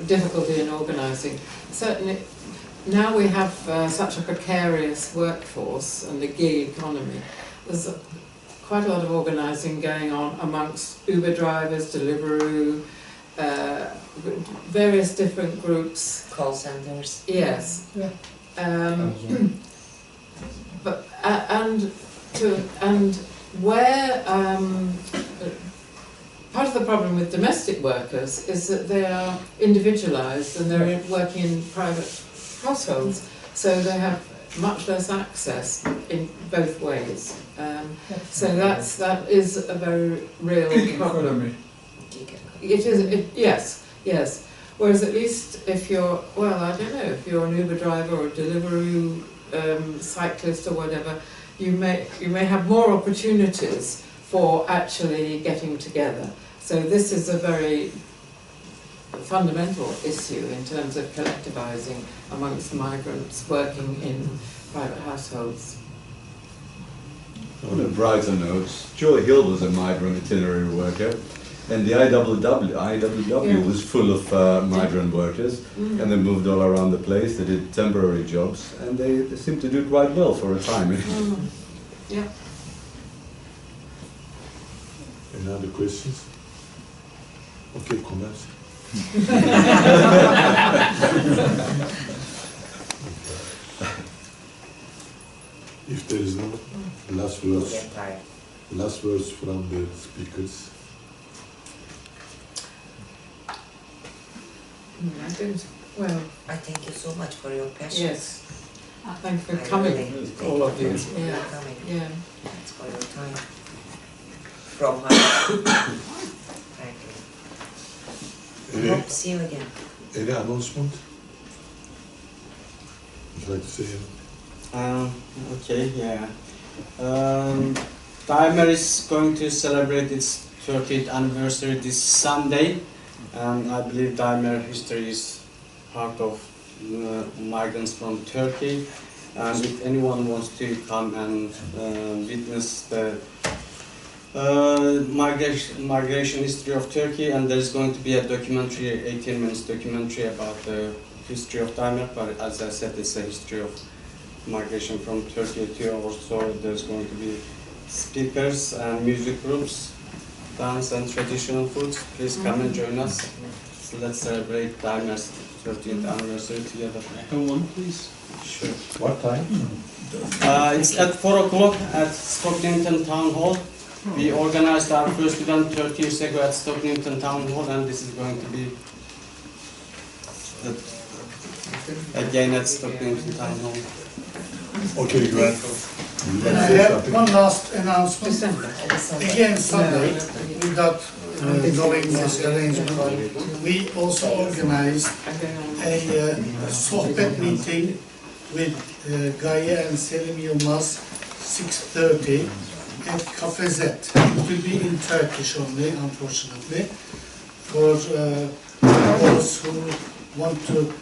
difficulty in organising. Certainly, now we have such a precarious workforce and the gig economy. There's quite a lot of organising going on amongst Uber drivers, Deliveroo, various different groups. Call centres. Yes. Yeah. But and where part of the problem with domestic workers is that they are individualised and they're working in private households, so they have much less access in both ways. So that is a very real problem. It is. Yes. Whereas at least if you're, well, I don't know, if you're an Uber driver or a Deliveroo cyclist or whatever, you may have more opportunities for actually getting together. So this is a very fundamental issue in terms of collectivising amongst migrants working in private households. On a brighter note, Joy Hill was a migrant itinerary worker, and the IWW was full of migrant workers, and they moved all around the place. They did temporary jobs, and they seemed to do quite well for a time. Yeah. Any other questions? Okay, comments. If there is no last words, last words from the speakers. I don't. Well, I thank you so much for your passion. yes. Thank you for I coming. really thank All of you. for Yeah. coming. Yeah. Thanks for your time. From heart. Thank you. Any, Hope to see you again. any announcement? Would you like to say anything? Okay, yeah. Timer is going to celebrate its 30th anniversary this Sunday, and I believe Timer history is part of migrants from Turkey. And if anyone wants to come and witness the migration history of Turkey, and there's going to be a documentary, 18 minutes documentary about the history of Timer, but as I said, it's a history of migration from Turkey to also there's going to be speakers and music groups, dance and traditional foods. Please come and join us. So let's celebrate Timer's 30th anniversary together. Have one, please. Sure. What time? It's at 4 o'clock at Stocknington Town Hall. We organized our first event 30 years ago at Stocknington Town Hall, and this is going to be again at Stocknington Town Hall. Okay, Gwen. And I have one last announcement. December. Again, Sunday, without knowing this arrangement, we also organized a sohbet meeting with Gaye and Selim Yılmaz, 6:30 at Cafe Z. It will be in Turkish only, unfortunately, for those who want to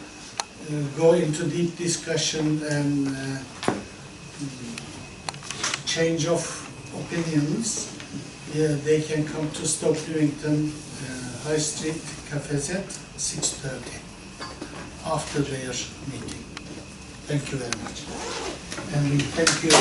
go into deep discussion and change of opinions. Yeah, they can come to Stoke Newington High Street Cafe Z, 6:30 after their meeting. Thank you very much. And we thank you.